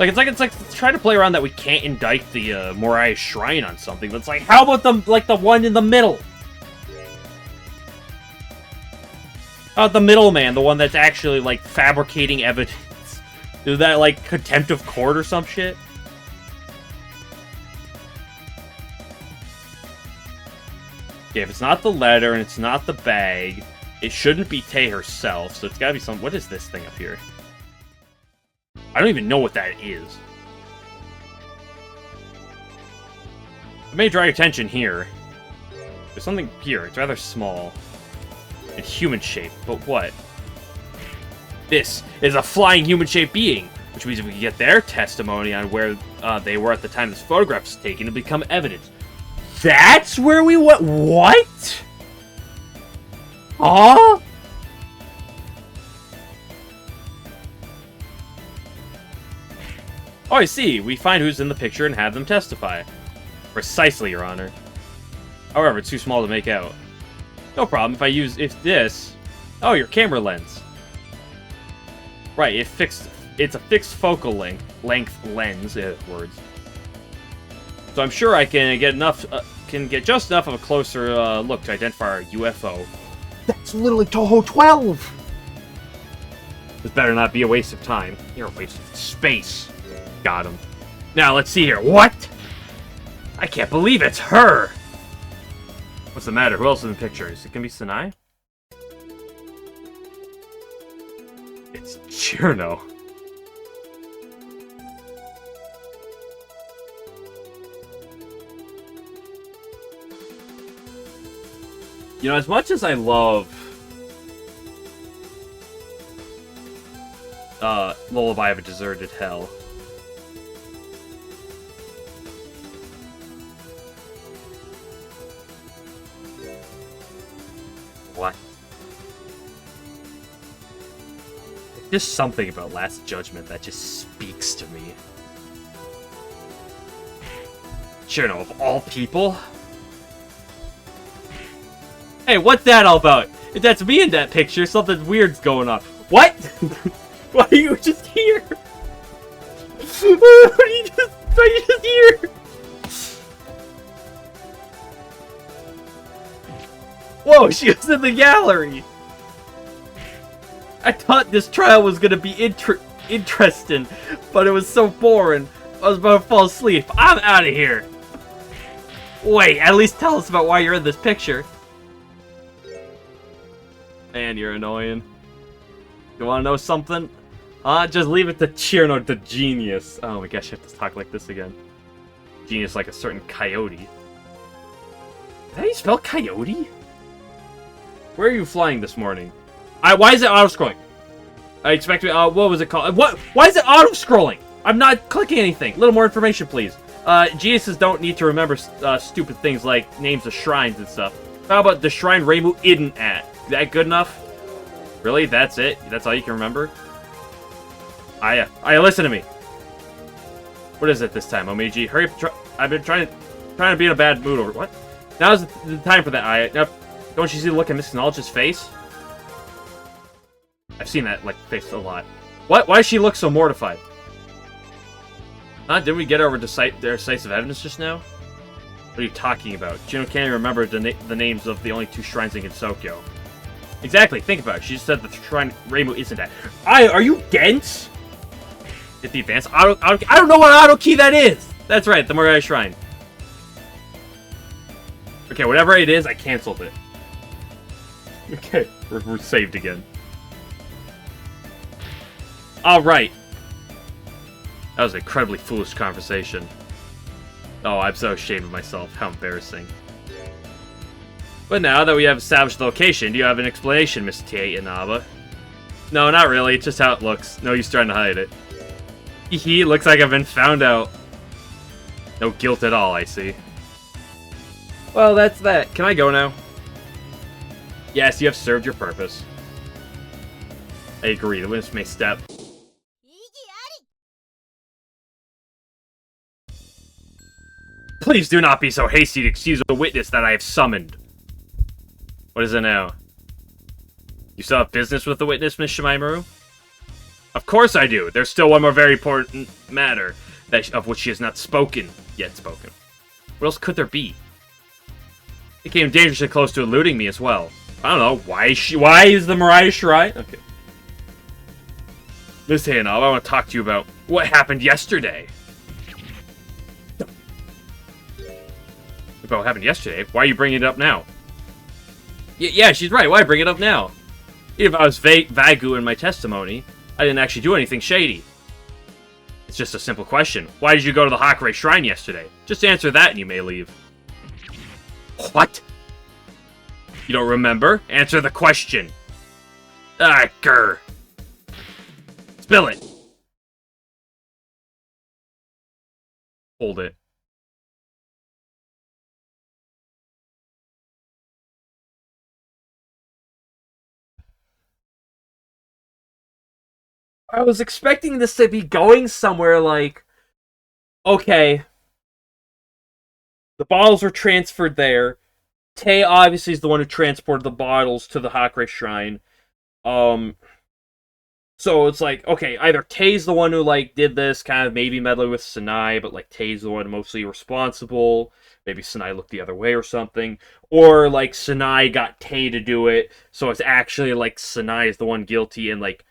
It's like trying to play around that we can't indict the Mirai Shrine on something. That's like, how about the one in the middle? How about the middleman, the one that's actually like fabricating evidence? Is that like contempt of court or some shit? Okay, if it's not the letter and it's not the bag, it shouldn't be Tay herself. So it's gotta be some. What is this thing up here? I don't even know what that is. I may draw your attention here. There's something here. It's rather small. And human-shaped. But what? This is a flying human-shaped being. Which means if we can get their testimony on where they were at the time this photograph was taken, it'll become evidence. That's where we went? What? Huh? Oh, I see. We find who's in the picture and have them testify. Precisely, Your Honor. However, it's too small to make out. No problem. If this... Oh, your camera lens. Right, it's a fixed focal length lens. Words. So I'm sure I can get just enough of a closer look to identify our UFO. That's literally Touhou 12! This better not be a waste of time. You're a waste of space. Got him. Now, let's see here. What? I can't believe it's her! What's the matter? Who else is in the picture? Is it gonna be Sanai? It's Cherno. You know, as much as I love Lullaby of a Deserted Hell, what? There's just something about Last Judgment that just speaks to me. Cherno, of all people? Hey, what's that all about? If that's me in that picture, something weird's going on. What? Why are you just here? Why are you just here? Whoa, she was in the gallery. I thought this trial was gonna be interesting, but it was so boring. I was about to fall asleep. I'm out of here. Wait, at least tell us about why you're in this picture. Man, you're annoying. You wanna know something? Just leave it to Cherno, the genius. Oh my gosh, I have to talk like this again. Genius like a certain coyote. Is that how you spell coyote? Where are you flying this morning? Why is it auto-scrolling? I expect me, what was it called? Why is it auto-scrolling? I'm not clicking anything. A little more information, please. Geniuses don't need to remember stupid things like names of shrines and stuff. How about the shrine Reimu isn't at? Is that good enough? Really? That's it? That's all you can remember? Listen to me. What is it this time, Omiji? Hurry up. I've been trying to be in a bad mood over... What? Now's the time for that, Aya. Now, don't you see the look in Miss Knowledge's face? I've seen that, like, face a lot. What? Why does she look so mortified? Didn't we get over decisive evidence just now? What are you talking about? Juno can't even remember the names of the only two shrines in Gensokyo. Exactly, think about it. She just said the shrine Reimu isn't at. Are you dense? Hit the advanced I don't know what auto key that is! That's right, the Morai Shrine. Okay, whatever it is, I canceled it. Okay, we're saved again. Alright. That was an incredibly foolish conversation. Oh, I'm so ashamed of myself. How embarrassing. But now that we have established the location, do you have an explanation, Miss T. Inaba? No, not really. It's just how it looks. No use trying to hide it. Hee, looks like I've been found out. No guilt at all, I see. Well, that's that. Can I go now? Yes, you have served your purpose. I agree. The witness may step. Please do not be so hasty to excuse a witness that I have summoned. What is it now? You still have business with the witness, Miss Shimaimuru? Of course I do. There's still one more very important matter of which she has not yet spoken. What else could there be? It came dangerously close to eluding me as well. I don't know. Why is the Morai Shrine? Okay. Miss Hanov, I want to talk to you about what happened yesterday. About what happened yesterday? Why are you bringing it up now? Yeah, she's right. Why bring it up now? Even if I was vagu in my testimony, I didn't actually do anything shady. It's just a simple question. Why did you go to the Hakurei Shrine yesterday? Just answer that and you may leave. What? You don't remember? Answer the question. Ah, grr. Spill it. Hold it. I was expecting this to be going somewhere like, okay, the bottles were transferred there. Tay obviously is the one who transported the bottles to the Hakurei Shrine. So it's like, okay, either Tay's the one who, like, did this, kind of maybe meddling with Sanai, but, like, Tay's the one mostly responsible. Maybe Sanai looked the other way or something. Or, like, Sanai got Tay to do it, so it's actually, like, Sanai is the one guilty, and, like,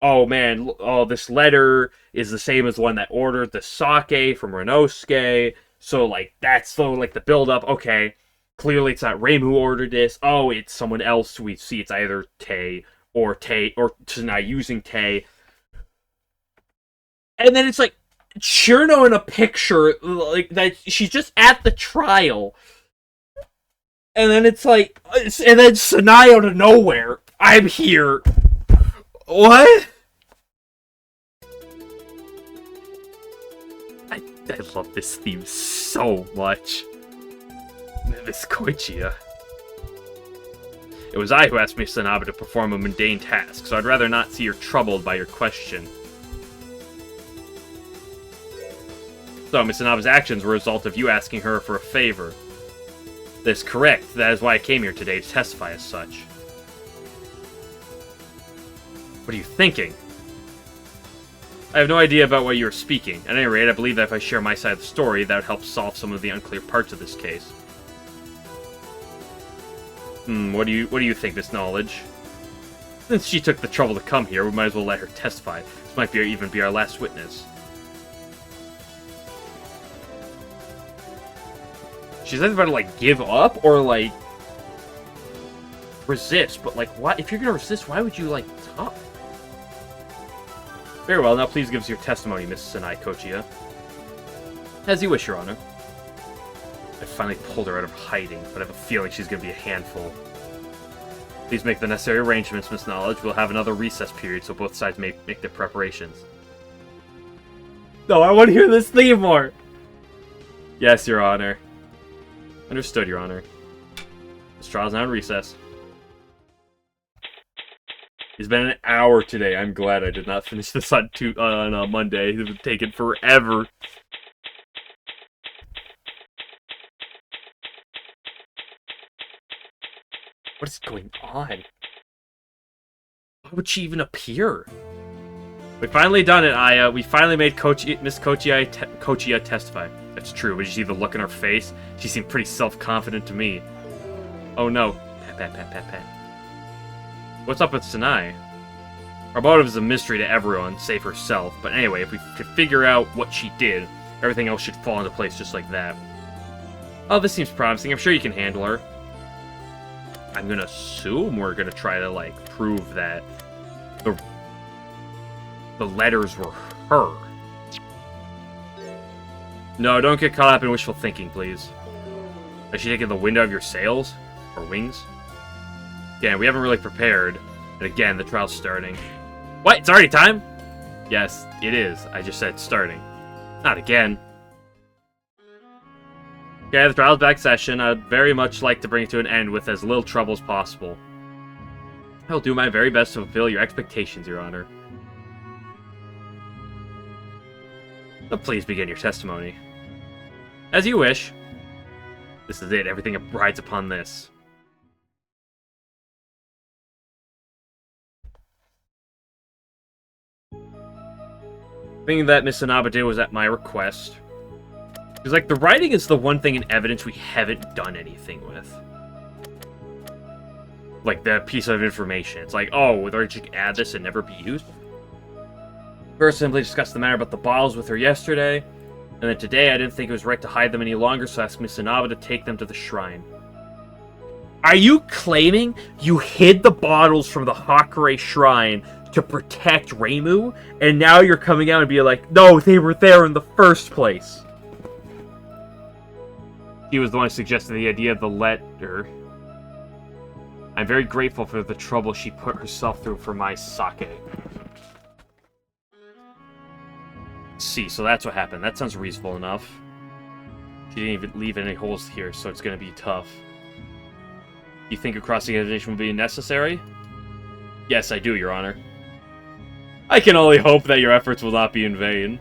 oh man, oh, this letter is the same as the one that ordered the sake from Renosuke. So, like, that's the, like, the build-up. Okay, Clearly, it's not Reimu who ordered this. Oh, it's someone else. We see it's either Tay or Tsunai using Tay. And then it's like Cherno in a picture, like that she's just at the trial. And then it's like, and then Tsunai out of nowhere. I'm here. What? I love this theme so much. Miss Koichiya. It was I who asked Miss Sanaba to perform a mundane task, so I'd rather not see her troubled by your question. So, Miss Sanaba's actions were a result of you asking her for a favor. That is correct. That is why I came here today to testify as such. What are you thinking? I have no idea about what you are speaking. At any rate, I believe that if I share my side of the story, that would help solve some of the unclear parts of this case. What do you think, Miss Knowledge? Since she took the trouble to come here, we might as well let her testify. This might even be our last witness. She's either about to, like, give up or, like, resist. But, like, what? If you're gonna resist, why would you, like, talk? Very well, now please give us your testimony, Miss Sanai Kochiya. As you wish, Your Honor. I finally pulled her out of hiding, but I have a feeling she's gonna be a handful. Please make the necessary arrangements, Miss Knowledge. We'll have another recess period, so both sides may make their preparations. No, I want to hear this theme more! Yes, Your Honor. Understood, Your Honor. This trial's now in recess. It's been an hour today. I'm glad I did not finish this on Monday. It would take it forever. What is going on? Why would she even appear? We finally done it, we finally made Miss Kochiya testify. That's true, but you see the look in her face? She seemed pretty self-confident to me. Oh no. Pat, pat, pat, pat, pat. What's up with Sanai? Her motive is a mystery to everyone, save herself. But anyway, if we could figure out what she did, everything else should fall into place just like that. Oh, this seems promising. I'm sure you can handle her. I'm gonna assume we're gonna try to, like, prove that the letters were her. No, don't get caught up in wishful thinking, please. Is she taking the wind out of your sails? Or wings? Again, we haven't really prepared. And again, the trial's starting. What? It's already time? Yes, it is. I just said starting. Not again. Okay, the trial's back session. I'd very much like to bring it to an end with as little trouble as possible. I'll do my very best to fulfill your expectations, Your Honor. So please begin your testimony. As you wish. This is it. Everything rides upon this. Thinking that Miss Sanaba did was at my request. Because, like, the writing is the one thing in evidence we haven't done anything with. Like, the piece of information. It's like, oh, would you add this and never be used? First, simply discussed the matter about the bottles with her yesterday. And then today, I didn't think it was right to hide them any longer, so I asked Miss Sanaba to take them to the shrine. Are you claiming you hid the bottles from the Hakure shrine to protect Reimu, and now you're coming out and being like, no, they were there in the first place? She was the one who suggested the idea of the letter. I'm very grateful for the trouble she put herself through for my sake. See, so that's what happened. That sounds reasonable enough. She didn't even leave any holes here, so it's gonna be tough. You think a cross-examination will be necessary? Yes, I do, Your Honor. I can only hope that your efforts will not be in vain.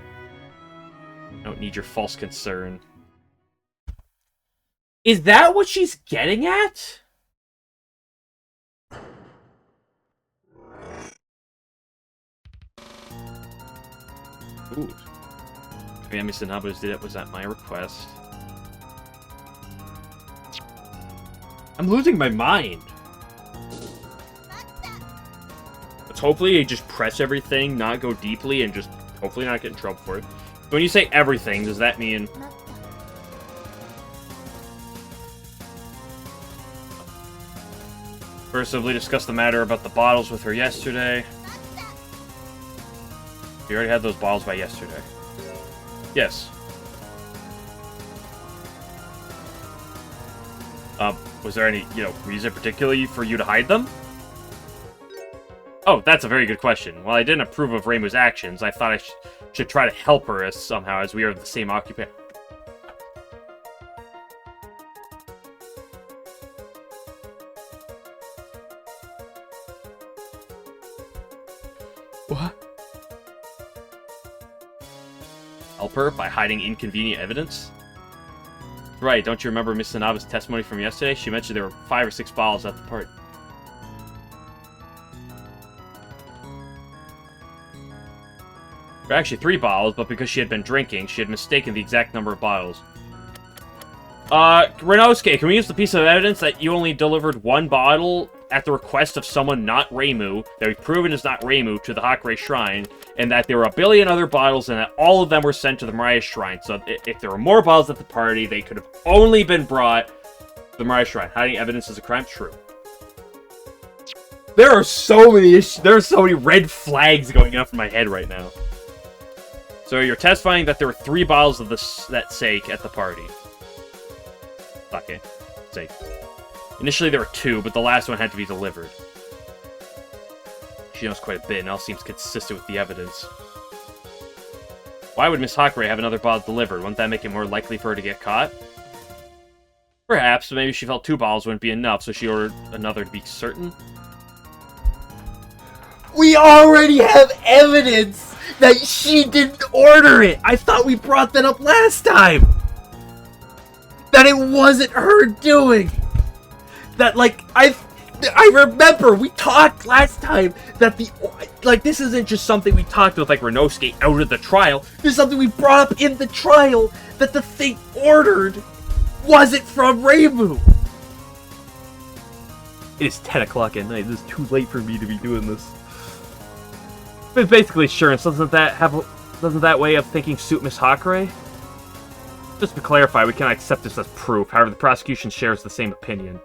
I don't need your false concern. Is that what she's getting at? Ooh. Miss Sanaba did it. Was at my request. I'm losing my mind. Let's hopefully just press everything, not go deeply, and just hopefully not get in trouble for it. When you say everything, does that mean... Personally discussed the matter about the bottles with her yesterday. You already had those bottles by yesterday. Yes. Was there any, reason particularly for you to hide them? Oh, that's a very good question. While I didn't approve of Reimu's actions, I thought I should try to help her somehow, as we are the same occupation. What? Help her by hiding inconvenient evidence? Right, don't you remember Miss Sanaba's testimony from yesterday? She mentioned there were 5 or 6 bottles at the party. There were actually 3 bottles, but because she had been drinking, she had mistaken the exact number of bottles. Renosuke, can we use the piece of evidence that you only delivered 1 bottle at the request of someone not Reimu, that we've proven is not Reimu, to the Hakurei Shrine, and that there were a billion other bottles and that all of them were sent to the Mariah Shrine. So if there were more bottles at the party, they could have only been brought to the Mariah Shrine. Hiding evidence is a crime? True. There are so many issues. There are so many red flags going off in my head right now. So you're testifying that there were 3 bottles of that sake at the party. Okay. Sake. Initially there were 2, but the last one had to be delivered. She knows quite a bit, and all seems consistent with the evidence. Why would Miss Hakurei have another bottle delivered? Wouldn't that make it more likely for her to get caught? Perhaps, but maybe she felt 2 bottles wouldn't be enough, so she ordered another to be certain. We already have evidence that she didn't order it! I thought we brought that up last time! That it wasn't her doing! That, I remember we talked last time that this isn't just something we talked with, Renosuke out of the trial. This is something we brought up in the trial, that the thing ordered wasn't from Reimu. It is 10 o'clock at night. It is too late for me to be doing this. But basically, assurance, doesn't that way of thinking suit Miss Hakurei? Just to clarify, we cannot accept this as proof. However, the prosecution shares the same opinion.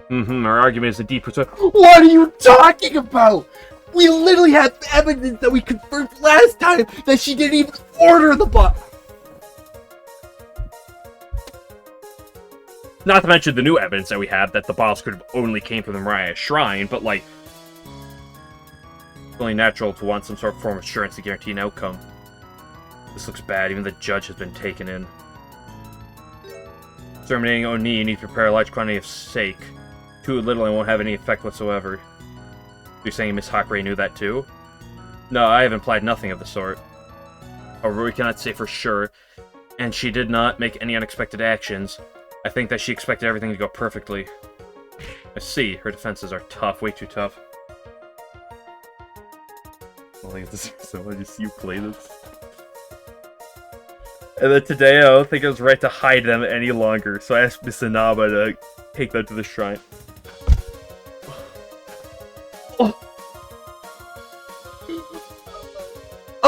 Our argument is indeed persuasive. What are you talking about? We literally have evidence that we confirmed last time that she didn't even order the bottle. Not to mention the new evidence that we have that the bottles could have only came from the Mariah Shrine, but it's only natural to want some sort of form of assurance to guarantee an outcome. This looks bad, even the judge has been taken in. Terminating Oni, you need to prepare a large quantity of sake. Too little and won't have any effect whatsoever. You're saying Miss Hakurei knew that too? No, I have implied nothing of the sort. However, we cannot say for sure, and she did not make any unexpected actions. I think that she expected everything to go perfectly. I see, her defenses are tough, way too tough. I think this is so much as you play this. And then today, I don't think it was right to hide them any longer, so I asked Miss Inaba to take them to the shrine.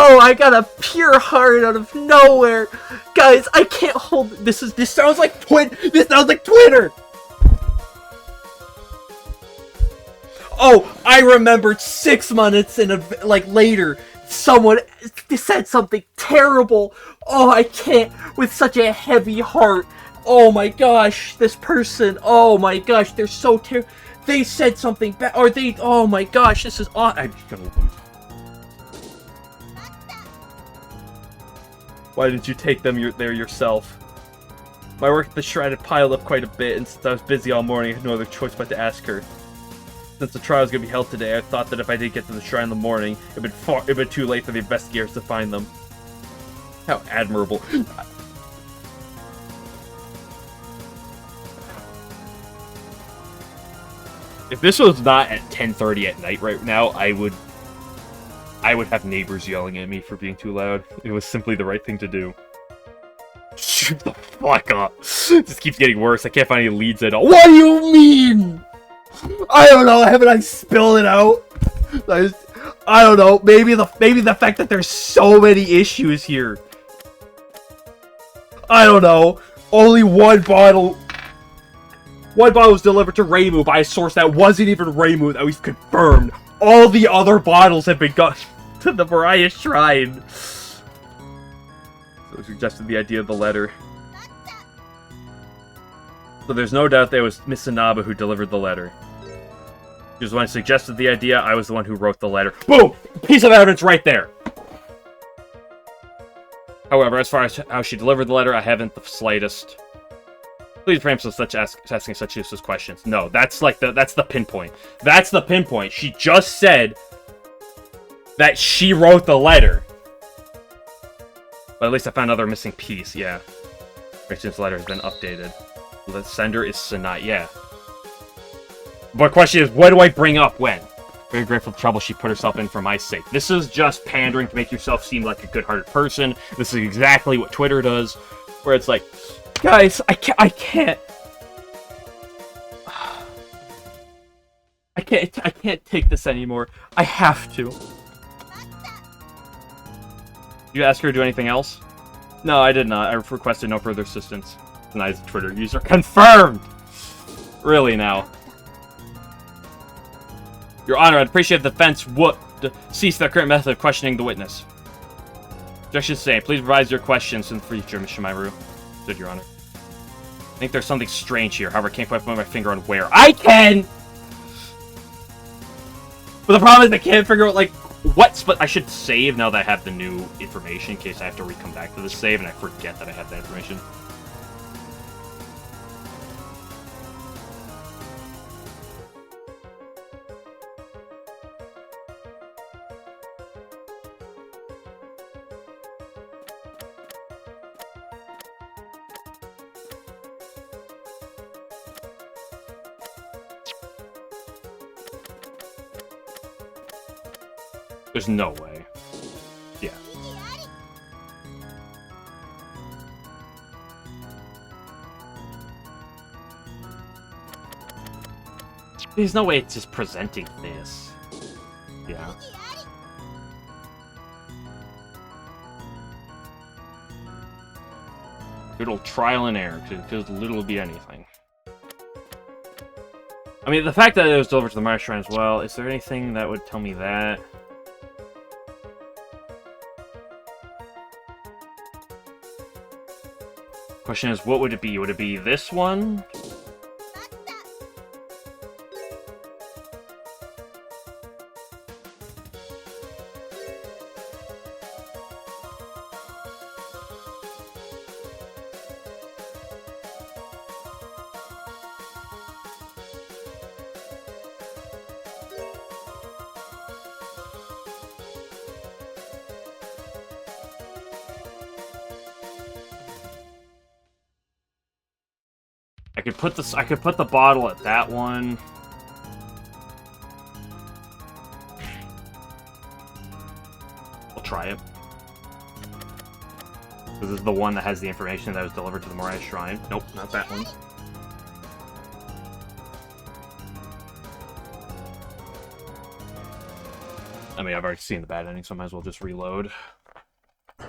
Oh, I got a pure heart out of nowhere. Guys, I can't hold this sounds like Twitter. Oh, I remembered 6 months later, someone said something terrible. Oh, I can't with such a heavy heart. Oh my gosh, this person. Oh my gosh, they're so terrible. They said something bad, or oh my gosh, this is awesome. I'm just gonna lose. Why didn't you take them there yourself? My work at the shrine had piled up quite a bit, and since I was busy all morning, I had no other choice but to ask her. Since the trial was going to be held today, I thought that if I did get to the shrine in the morning, it'd been too late for the investigators to find them. How admirable. If this was not at 10:30 at night right now, I would have neighbors yelling at me for being too loud. It was simply the right thing to do. Shut the fuck up. This keeps getting worse. I can't find any leads at all. What do you mean? I don't know. Haven't I spilled it out? I don't know. Maybe the fact that there's so many issues here. I don't know. Only one bottle One bottle was delivered to Reimu by a source that wasn't even Reimu that we've confirmed. All the other bottles have been gone to the Mariah Shrine. So it suggested the idea of the letter. So there's no doubt that it was Miss Inaba who delivered the letter. She was the one who suggested the idea, I was the one who wrote the letter. Boom! Piece of evidence right there! However, as far as how she delivered the letter, I haven't the slightest. Please refrain from asking such useless questions. No, that's like that's the pinpoint. That's the pinpoint. She just said that she wrote the letter. But at least I found another missing piece, yeah. Christian's letter has been updated. The sender is Sanai, yeah. But question is, what do I bring up when? Very grateful for the trouble she put herself in for my sake. This is just pandering to make yourself seem like a good-hearted person. This is exactly what Twitter does, where it's like, guys, I can't take this anymore. I have to. Did you ask her to do anything else? No, I did not. I requested no further assistance. Nice Twitter user. Confirmed! Really now. Your Honor, I'd appreciate if the defense would cease their current method of questioning the witness. Objection say, please revise your questions in the future, Mr. Shimaru. Said Your Honor. I think there's something strange here. However, I can't quite put my finger on where. I can! But the problem is I can't figure out, like, what's... But I should save now that I have the new information in case I have to re-come back to the save and I forget that I have that information. There's no way. Yeah. There's no way it's just presenting this. Yeah. Good old trial and error, because little will be anything. I mean, the fact that it was delivered to the Mariah Shrine as well, is there anything that would tell me that? Question is, what would it be? Would it be this one? I could put the bottle at that one. I'll try it. This is the one that has the information that was delivered to the Mariah Shrine. Nope, not that one. I mean, I've already seen the bad ending, so I might as well just reload. I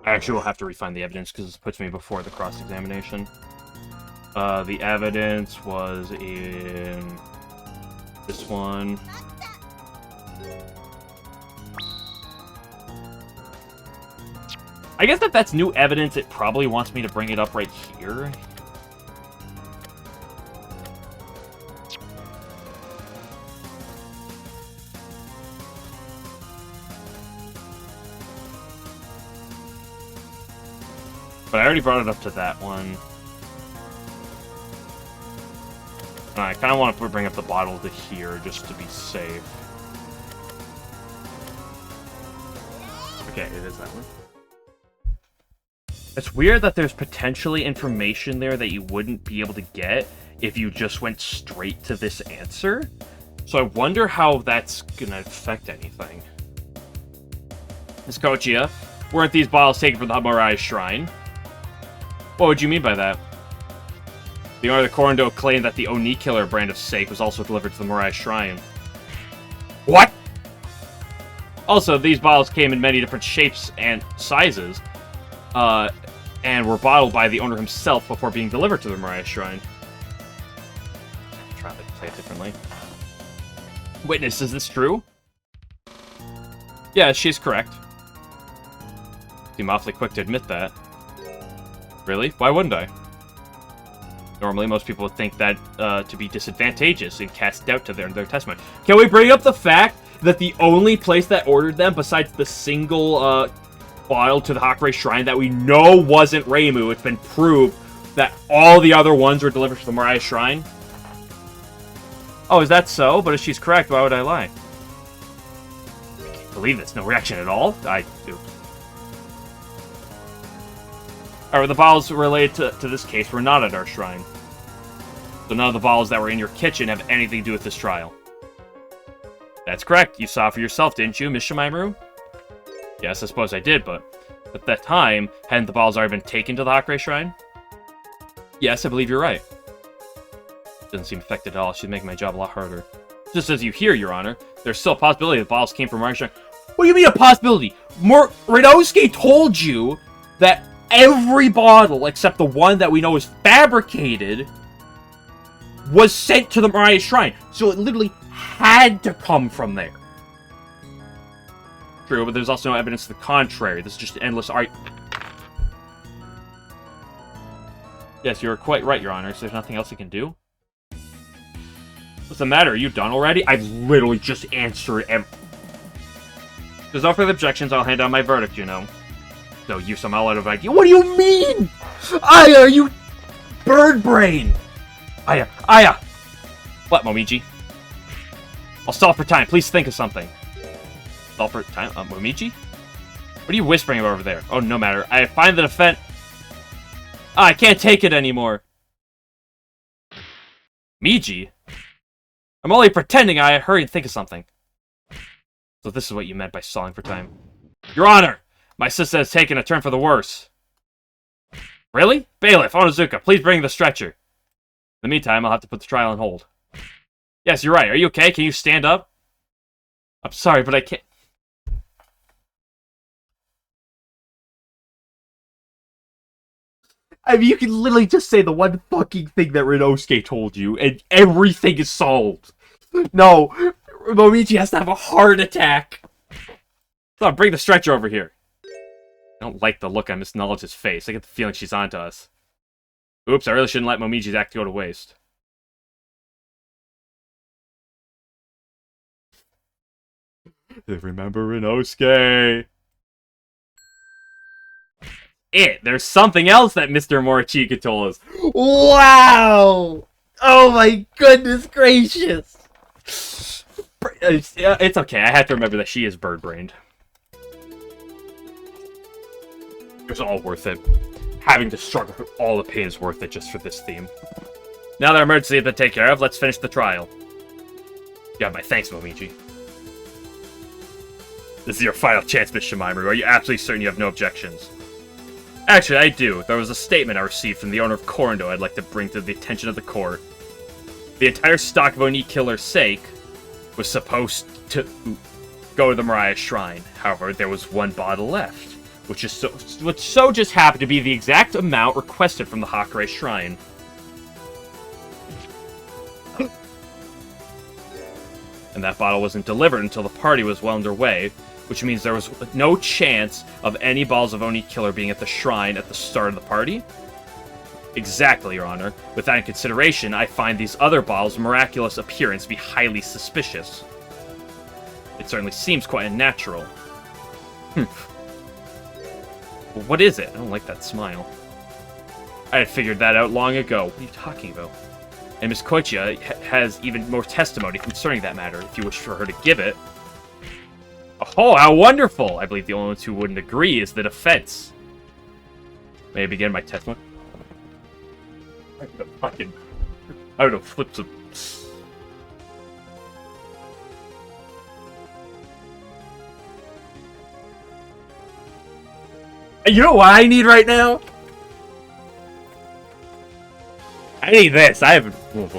actually will have to refine the evidence because this puts me before the cross-examination. The evidence was in this one. I guess if that's new evidence, it probably wants me to bring it up right here. But I already brought it up to that one. And I kind of want to bring up the bottle to here, just to be safe. Okay, it is that one. It's weird that there's potentially information there that you wouldn't be able to get if you just went straight to this answer. So I wonder how that's gonna affect anything. Miss Kochia, weren't these bottles taken from the Mariah Shrine? What would you mean by that? The owner of the Korondo claimed that the Oni Killer brand of sake was also delivered to the Mariah Shrine. What? Also, these bottles came in many different shapes and sizes, and were bottled by the owner himself before being delivered to the Mariah Shrine. probably play it differently. Witness, is this true? Yeah, she's correct. Seem awfully quick to admit that. Really? Why wouldn't I? Normally, most people would think that to be disadvantageous and cast doubt to their testimony. Can we bring up the fact that the only place that ordered them, besides the single bottle to the Hakurei Shrine that we know wasn't Reimu, it's been proved that all the other ones were delivered to the Mariah Shrine? Oh, is that so? But if she's correct, why would I lie? I can't believe this. No reaction at all? I do. Alright, the bottles related to this case were not at our shrine. So none of the bottles that were in your kitchen have anything to do with this trial. That's correct. You saw for yourself, didn't you, Miss Shimaru? Yes, I suppose I did, but at that time, hadn't the bottles already been taken to the Hakurei Shrine? Yes, I believe you're right. Doesn't seem affected at all. She'd make my job a lot harder. Just as you hear, Your Honor, there's still a possibility the bottles came from Mariah Shrine. What do you mean a possibility? Rinosuke told you that every bottle, except the one that we know is fabricated, was sent to the Mariah Shrine. So it literally had to come from there. True, but there's also no evidence to the contrary. This is just an endless argument. Yes, you're quite right, Your Honor. So there's nothing else you can do? What's the matter? Are you done already? I've literally just answered If there's no further objections, I'll hand down my verdict, you know. So you somehow out of idea. What do you mean? Aya, you bird brain! Aya! What, Momiji? I'll stall for time. Please think of something. Stall for time? Momiji? What are you whispering over there? Oh, no matter. I find the defense... I can't take it anymore. Miji? I'm only pretending. I hurry and think of something. So this is what you meant by stalling for time. Your Honor! My sister has taken a turn for the worse. Really? Bailiff, Onizuka, please bring the stretcher. In the meantime, I'll have to put the trial on hold. Yes, you're right. Are you okay? Can you stand up? I'm sorry, but I can't... I mean, you can literally just say the one fucking thing that Rinosuke told you, and everything is solved. No, Momiji has to have a heart attack. So, bring the stretcher over here. I don't like the look on Miss Knowledge's face. I get the feeling she's onto us. Oops, I really shouldn't let Momiji's act go to waste. Remember Rinosuke? There's something else that Mr. Morichika told us. Wow! Oh my goodness gracious! It's okay, I have to remember that she is bird-brained. It was all worth it. Having to struggle through all the pain is worth it just for this theme. Now that our emergency has been taken care of, let's finish the trial. You have my thanks, Momiji. This is your final chance, Miss Shimaru. Are you absolutely certain you have no objections? Actually, I do. There was a statement I received from the owner of Korando I'd like to bring to the attention of the court. The entire stock of Oni Killer's sake was supposed to go to the Mariah Shrine. However, there was one bottle left, which so just happened to be the exact amount requested from the Hakurei Shrine. And that bottle wasn't delivered until the party was well underway, which means there was no chance of any balls of Oni Killer being at the shrine at the start of the party? Exactly, Your Honor. With that in consideration, I find these other balls' miraculous appearance to be highly suspicious. It certainly seems quite unnatural. Well, what is it? I don't like that smile. I had figured that out long ago. What are you talking about? And Miss Koichiya has even more testimony concerning that matter, if you wish for her to give it. Oh, how wonderful! I believe the only ones who wouldn't agree is the defense. May I begin my testimony? I would have flipped some... You know what I need right now? I need this. I haven't... Let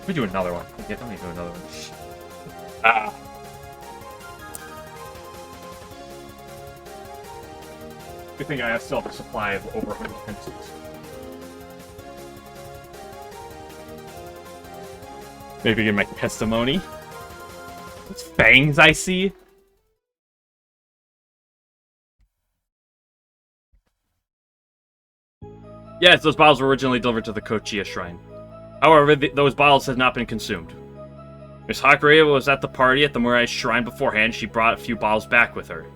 me do another one. Let me do another one. Ah. I think I still have a supply of over 100 pencils. Maybe get my testimony. It's fangs I see. Yes, those bottles were originally delivered to the Kochiya Shrine. However, those bottles had not been consumed. Miss Hakurea was at the party at the Murai Shrine beforehand. She brought a few bottles back with her.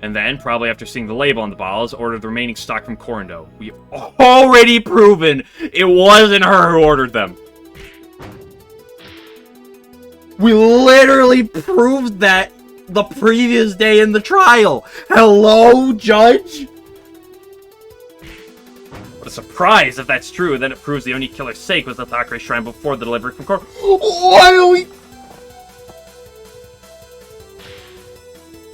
And then, probably after seeing the label on the bottles, ordered the remaining stock from Korando. We've already proven it wasn't her who ordered them. We literally proved that the previous day in the trial. Hello, Judge? What a surprise if that's true, then it proves the only killer's sake was the Thakure Shrine before the delivery from Korando. Why do we...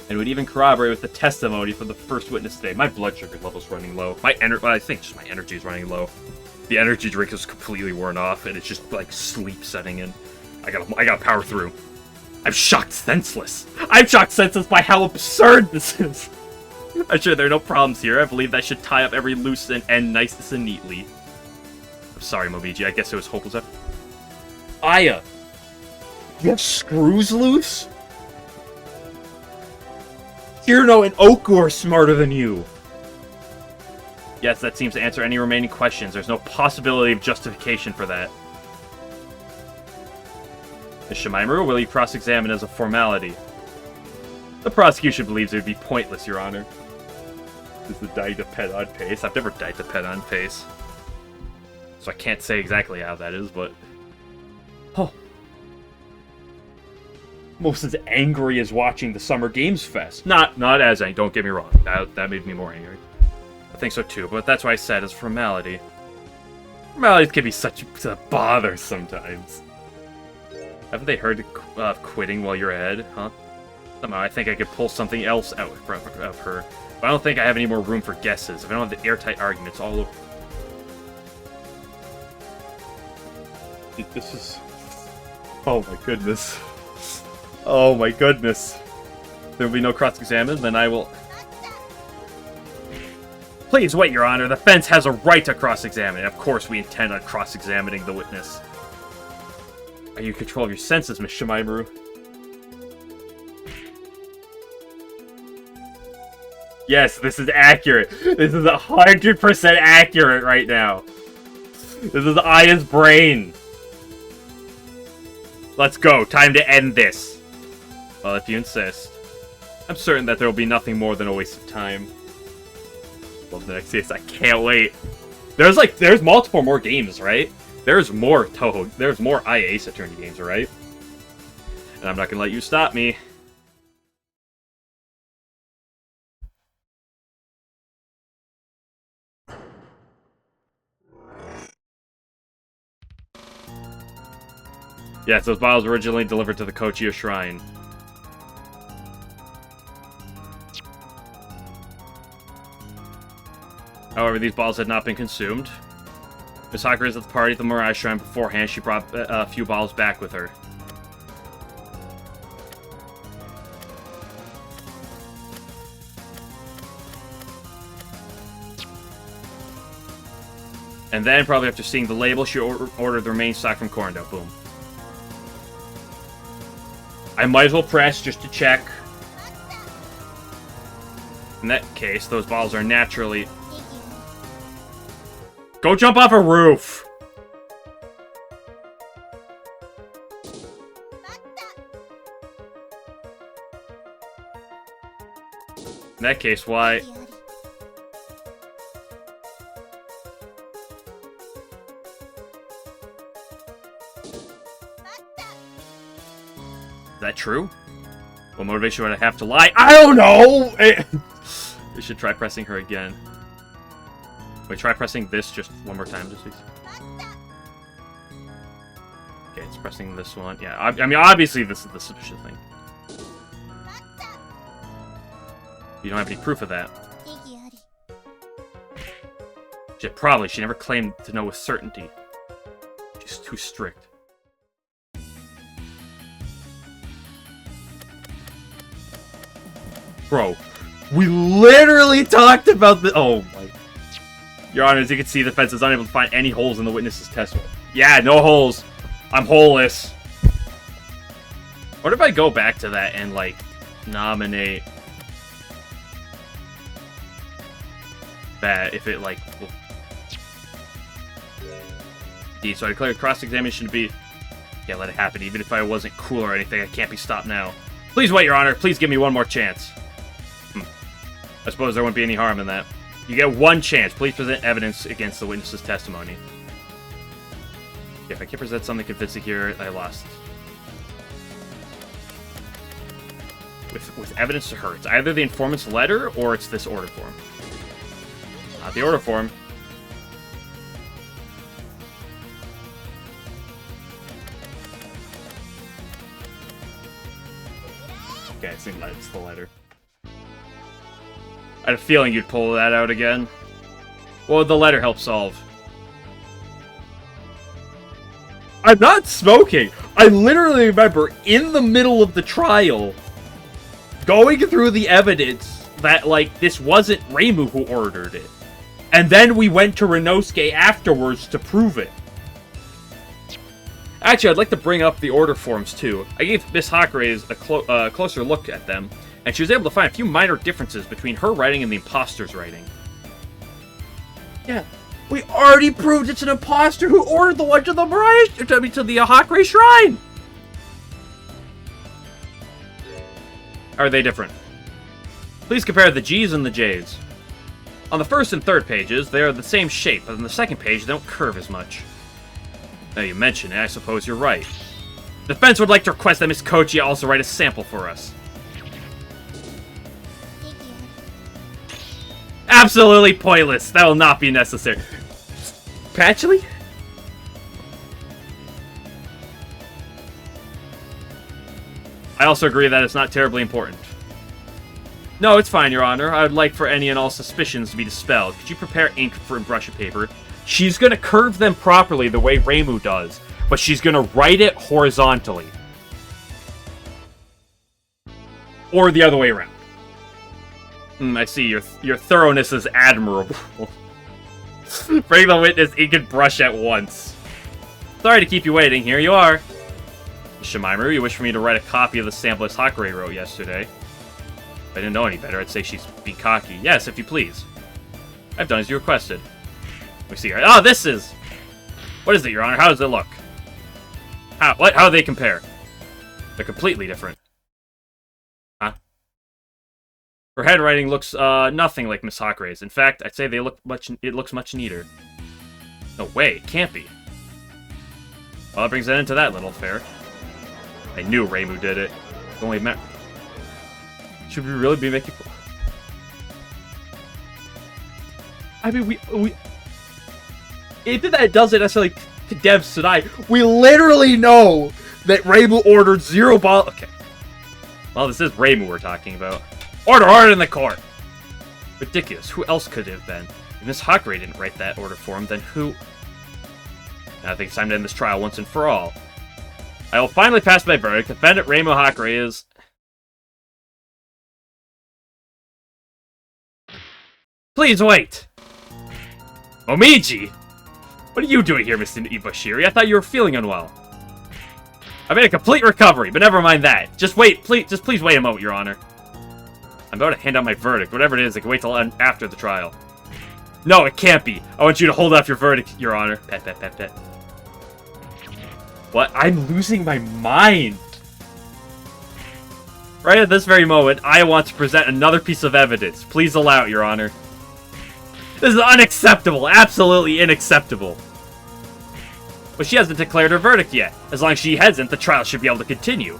And would even corroborate with the testimony from the first witness today. My blood sugar level's running low. I think just my energy is running low. The energy drink is completely worn off, and it's just like sleep setting in. I gotta power through. I'm shocked senseless. I'm shocked senseless by how absurd this is. I'm sure there are no problems here. I believe that should tie up every loose end nice and neatly. I'm sorry, Momiji. I guess it was hopeless. Aya! You have screws loose? Hirno and Oku are smarter than you. Yes, that seems to answer any remaining questions. There's no possibility of justification for that. Ms. Shimaimura, will you cross-examine as a formality? The prosecution believes it would be pointless, Your Honor. This is dyed to pet on pace. I've never dyed to pet on pace. So I can't say exactly how that is, but... Oh. Most as angry as watching the Summer Games Fest. Not as angry, don't get me wrong. That made me more angry. I think so too, but that's why I said as formality. Formalities can be such a bother sometimes. Haven't they heard of quitting while you're ahead, huh? Somehow I think I could pull something else out of her. But I don't think I have any more room for guesses. If I don't have the airtight arguments all over... This is... Oh my goodness. Oh my goodness. There will be no cross-examination, then I will... Please wait, Your Honor. The defense has a right to cross-examine. Of course we intend on cross-examining the witness. Are you in control of your senses, Miss Shimaimura? Yes, this is accurate. This is 100% accurate right now. This is Aya's brain. Let's go. Time to end this. Well, if you insist. I'm certain that there will be nothing more than a waste of time. Well, the next case, I can't wait. There's multiple more games, right? There's more Touhou. There's more IA Ace Attorney games, right? And I'm not gonna let you stop me. Yes, those bottles were originally delivered to the Kochiya Shrine. However, these bottles had not been consumed. Miss Hakurea is at the party at the Murai Shrine beforehand. She brought a few bottles back with her. And then, probably after seeing the label, she ordered the remaining stock from Korando. Boom. I might as well press just to check. In that case, those bottles are naturally... Go jump off a roof! In that case, why... Is that true? What motivation would I have to lie? I don't know! We should try pressing her again. Wait, try pressing this just one more time, just please. Okay, it's pressing this one. Yeah, I mean, obviously this is the suspicious thing. You don't have any proof of that. She never claimed to know with certainty. She's too strict. Bro, We literally talked about the. Oh my. Your Honor, as you can see, the defense is unable to find any holes in the witness's testimony. Yeah, no holes. I'm holeless. What if I go back to that and, like, nominate that if it, like... So I declare cross-examination to be... Yeah, let it happen. Even if I wasn't cool or anything, I can't be stopped now. Please wait, Your Honor. Please give me one more chance. I suppose there wouldn't be any harm in that. You get one chance. Please present evidence against the witness's testimony. If I can't present something convincing here, I lost. With evidence to her. It's either the informant's letter or it's this order form. Not the order form. Okay, it seems like it's the letter. I had a feeling you'd pull that out again. What would the letter help solve? I'm not smoking! I literally remember, in the middle of the trial, going through the evidence that, like, this wasn't Reimu who ordered it. And then we went to Renosuke afterwards to prove it. Actually, I'd like to bring up the order forms, too. I gave Miss Hakure's a closer look at them, and she was able to find a few minor differences between her writing and the imposter's writing. Yeah, we already proved it's an imposter who ordered the one to the Hakure Shrine! Are they different? Please compare the G's and the J's. On the first and third pages, they are the same shape, but on the second page, they don't curve as much. Now you mention it, I suppose you're right. The defense would like to request that Miss Kochi also write a sample for us. Absolutely pointless. That will not be necessary. Patchley? I also agree that it's not terribly important. No, it's fine, Your Honor. I would like for any and all suspicions to be dispelled. Could you prepare ink for brush and paper? She's gonna curve them properly the way Reimu does, but she's gonna write it horizontally. Or the other way around. I see. Your thoroughness is admirable. Bring the witness ink and brush at once. Sorry to keep you waiting. Here you are. Shimaru, you wish for me to write a copy of the sample as Hakure wrote yesterday. If I didn't know any better, I'd say she's being cocky. Yes, if you please. I've done as you requested. Let me see here. Oh, this is... What is it, Your Honor? How does it look? How do they compare? They're completely different. Huh? Her handwriting looks nothing like Miss Hakure's. In fact, I'd say it looks much neater. No way, it can't be. Well, that brings an end to that little affair. I knew Reimu did it. Only meant... Should we really be making... I mean, we... Anything that doesn't necessarily condemn Tsunai, we literally know that Reimu ordered 0 ball... Okay. Well, this is Reimu we're talking about. Order in the court! Ridiculous. Who else could it have been? If Miss Hakure didn't write that order form, then who... Now I think it's time to end this trial once and for all. I will finally pass my verdict. Defendant Reimu Hakure is... Please wait! Momiji! What are you doing here, Mr. Ibashiri? I thought you were feeling unwell. I made a complete recovery, but never mind that. Just wait, please wait a moment, Your Honor. I'm about to hand out my verdict. Whatever it is, I can wait till after the trial. No, it can't be. I want you to hold off your verdict, Your Honor. Pet, pet, pet, pet. What? I'm losing my mind. Right at this very moment, I want to present another piece of evidence. Please allow it, Your Honor. This is unacceptable. Absolutely unacceptable. But she hasn't declared her verdict yet. As long as she hasn't, the trial should be able to continue.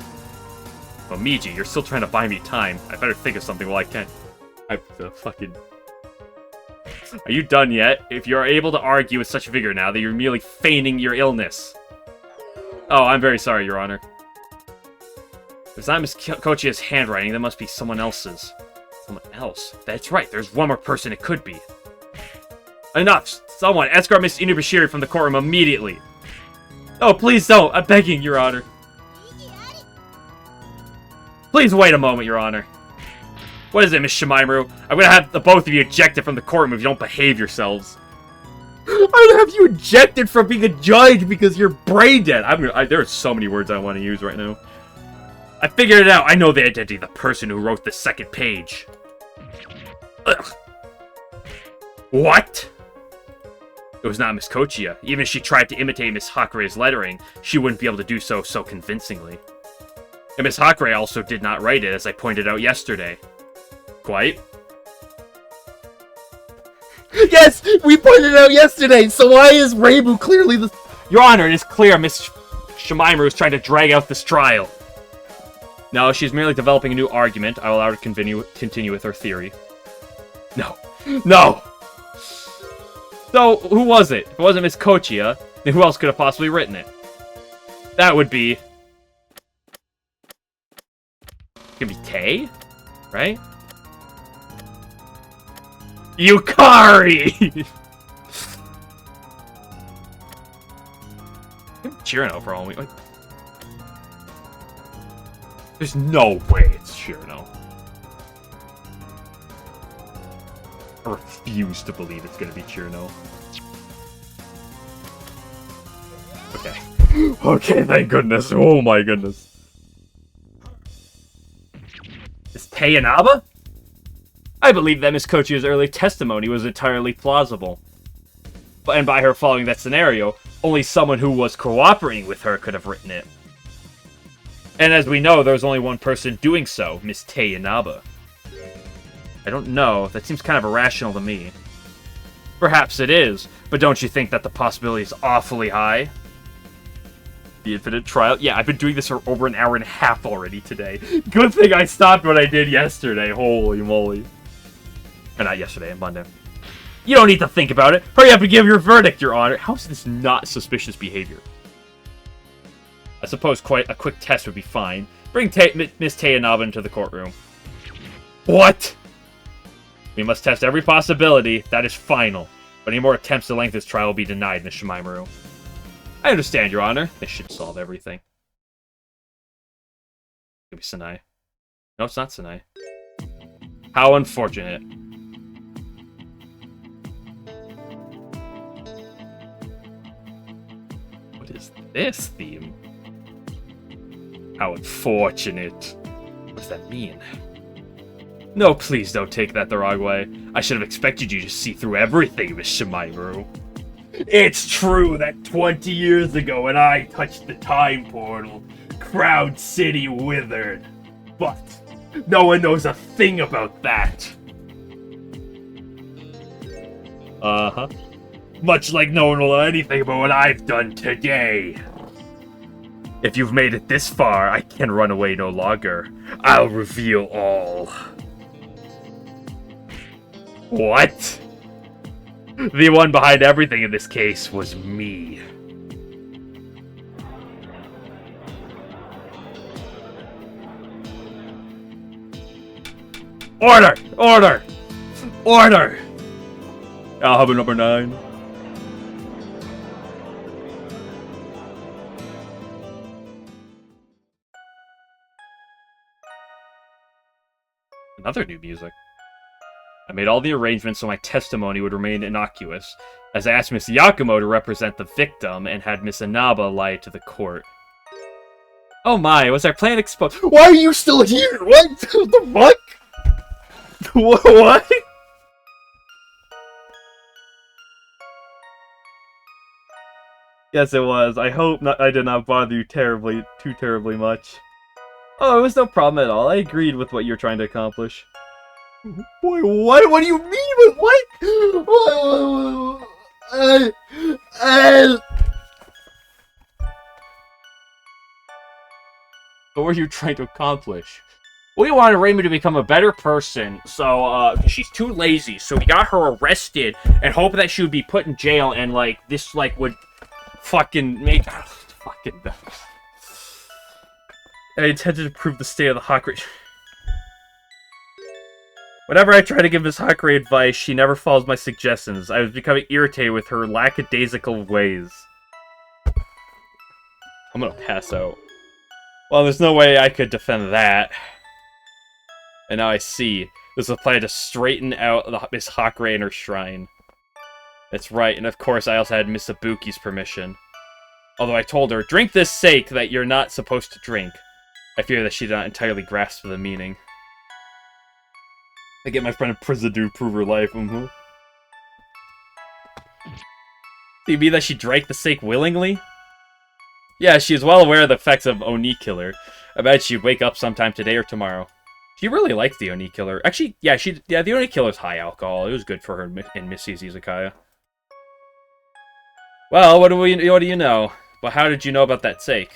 Well, Miji, you're still trying to buy me time. I better think of something while I can. Fucking... Are you done yet? If you're able to argue with such vigor now that you're merely feigning your illness. Oh, I'm very sorry, Your Honor. If it's not Miss Kochia's handwriting, that must be someone else's. Someone else? That's right, there's one more person it could be. Enough! Someone, escort Miss Inubashiri from the courtroom immediately! Oh, please don't! I'm begging, Your Honor. Please wait a moment, Your Honor. What is it, Miss Shimaru? I'm gonna have the both of you ejected from the courtroom if you don't behave yourselves. I'm gonna have you ejected from being a judge because you're brain dead. There are so many words I want to use right now. I figured it out. I know the identity of the person who wrote the second page. Ugh. What? It was not Miss Kochia. Even if she tried to imitate Miss Hakure's lettering, she wouldn't be able to do so convincingly. And Miss Hakure also did not write it, as I pointed out yesterday. Quite. Yes, we pointed it out yesterday, so why is Reibu clearly the... Your Honor, it is clear Miss Shimaru is trying to drag out this trial. No, she's merely developing a new argument. I will allow her to continue with her theory. No. No! So, who was it? If it wasn't Miss Kochia, then who else could have possibly written it? That would be... It could be Tay? Right? Yukari! Chirino for all we... There's no way it's Chirino. I refuse to believe it's gonna be Chirino. Okay. Okay, thank goodness. Oh my goodness. Is Tay Inaba? I believe that Miss Kochia's early testimony was entirely plausible. And by her following that scenario, only someone who was cooperating with her could have written it. And as we know, there was only one person doing so, Miss Tay Inaba. I don't know, that seems kind of irrational to me. Perhaps it is, but don't you think that the possibility is awfully high? The infinite trial? Yeah, I've been doing this for over an hour and a half already today. Good thing I stopped what I did yesterday, holy moly. Or not yesterday, Monday. You don't need to think about it. Hurry up and give your verdict, Your Honor. How is this not suspicious behavior? I suppose quite a quick test would be fine. Bring Miss Tay Inaba into the courtroom. What? We must test every possibility. That is final. But any more attempts to lengthen this trial will be denied, Miss Shimaru. I understand, Your Honor. This should solve everything. Maybe Sanai. No, it's not Sanai. How unfortunate. What is this theme? How unfortunate. What does that mean? No, please don't take that the wrong way. I should have expected you to see through everything, Miss Shimaru. It's true that 20 years ago when I touched the time portal, Crown City withered. But no one knows a thing about that. Uh-huh. Much like no one will know anything about what I've done today. If you've made it this far, I can run away no longer. I'll reveal all. What? The one behind everything in this case was me. Order! Order! Order! I'll have a number 9. Another new music. I made all the arrangements so my testimony would remain innocuous, as I asked Miss Yakumo to represent the victim and had Miss Inaba lie to the court. Oh my, was our plan exposed? Why are you still here? What the fuck? What? Yes, it was. I hope I did not bother you too terribly much. Oh, it was no problem at all. I agreed with what you're trying to accomplish. Boy, what? What do you mean with what? What were you trying to accomplish? We wanted Raymond to become a better person, so, she's too lazy, so we got her arrested and hoped that she would be put in jail and, like, this, like, would fucking make... fucking... I intended to prove the state of the Hakure... Whenever I try to give Miss Hakure advice, she never follows my suggestions. I was becoming irritated with her lackadaisical ways. I'm gonna pass out. Well, there's no way I could defend that. And now I see. This is a plan to straighten out Miss Hakure and her shrine. That's right, and of course I also had Miss Ibuki's permission. Although I told her, drink this sake that you're not supposed to drink. I fear that she did not entirely grasp the meaning. I get my friend in prison to improve her life, Do you mean that she drank the sake willingly? Yeah, she is well aware of the effects of Oni Killer. I bet she'd wake up sometime today or tomorrow. She really likes the Oni Killer. Actually, yeah, the Oni Killer's high alcohol. It was good for her in Missy's izakaya. Well, what do you know? But how did you know about that sake?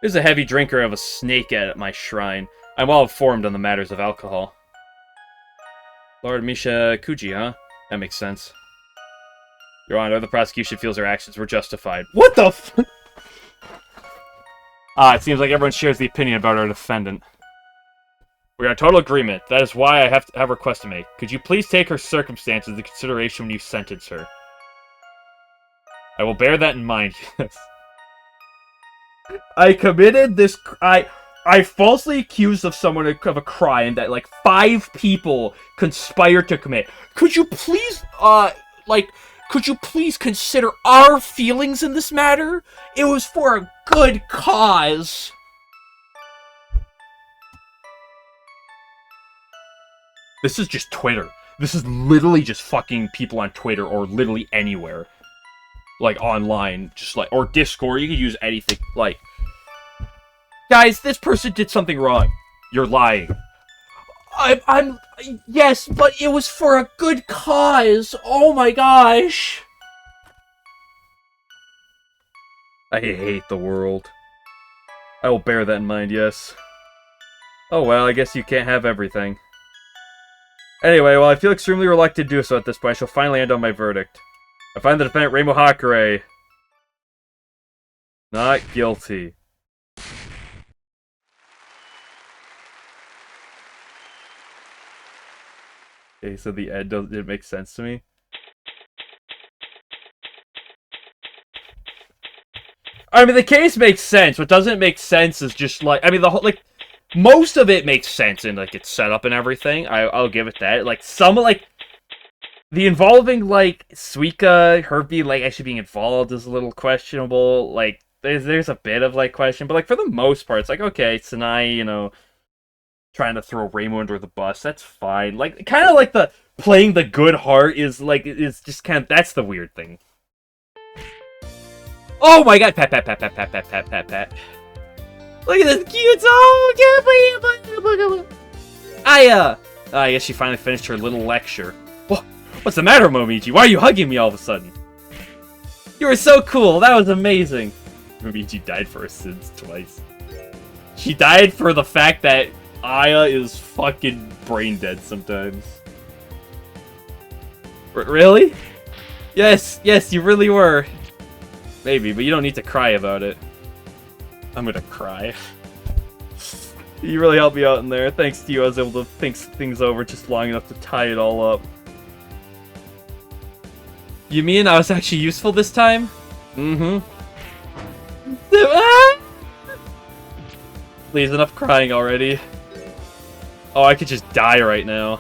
There's a heavy drinker of a snake at my shrine. I'm well informed on the matters of alcohol. Lord Misha Kuji, huh? That makes sense. Your Honor, the prosecution feels her actions were justified. What the f- it seems like everyone shares the opinion about our defendant. We are in total agreement. That is why I have a request to make. Could you please take her circumstances into consideration when you sentence her? I will bear that in mind, yes. I committed this... I falsely accused of someone of a crime that, like, 5 people conspired to commit. Could you please, could you please consider our feelings in this matter? It was for a good cause. This is just Twitter. This is literally just fucking people on Twitter or literally anywhere. Like, online. Just like, or Discord. You could use anything. Like, guys, this person did something wrong. You're lying. Yes, but it was for a good cause. Oh my gosh. I hate the world. I will bear that in mind, yes. Oh well, I guess you can't have everything. Anyway, well, I feel extremely reluctant to do so at this point. I shall finally end on my verdict. I find the defendant Reimu Hakure not guilty. Okay, so the end didn't make sense to me. I mean, the case makes sense. What doesn't make sense is just like, I mean, the whole, like, most of it makes sense and like it's set up and everything. I'll give it that. Like some like the involving like Suika, her being like actually being involved is a little questionable. Like there's a bit of like question, but like for the most part, it's like okay, Sanai, you know, trying to throw Reimu under the bus. That's fine. Like kind of like the playing the good heart is like is just kind of that's the weird thing. Oh my god! Pat, pat, pat, pat, pat, pat, pat, pat, pat. Look at this cute song! I guess she finally finished her little lecture. What's the matter, Momiji? Why are you hugging me all of a sudden? You were so cool! That was amazing! Momiji died for her sins twice. She died for the fact that Aya is fucking brain dead sometimes. Really? Yes, you really were. Maybe, but you don't need to cry about it. I'm gonna cry. You really helped me out in there. Thanks to you, I was able to think things over just long enough to tie it all up. You mean I was actually useful this time? Mm-hmm. Please, enough crying already. Oh, I could just die right now.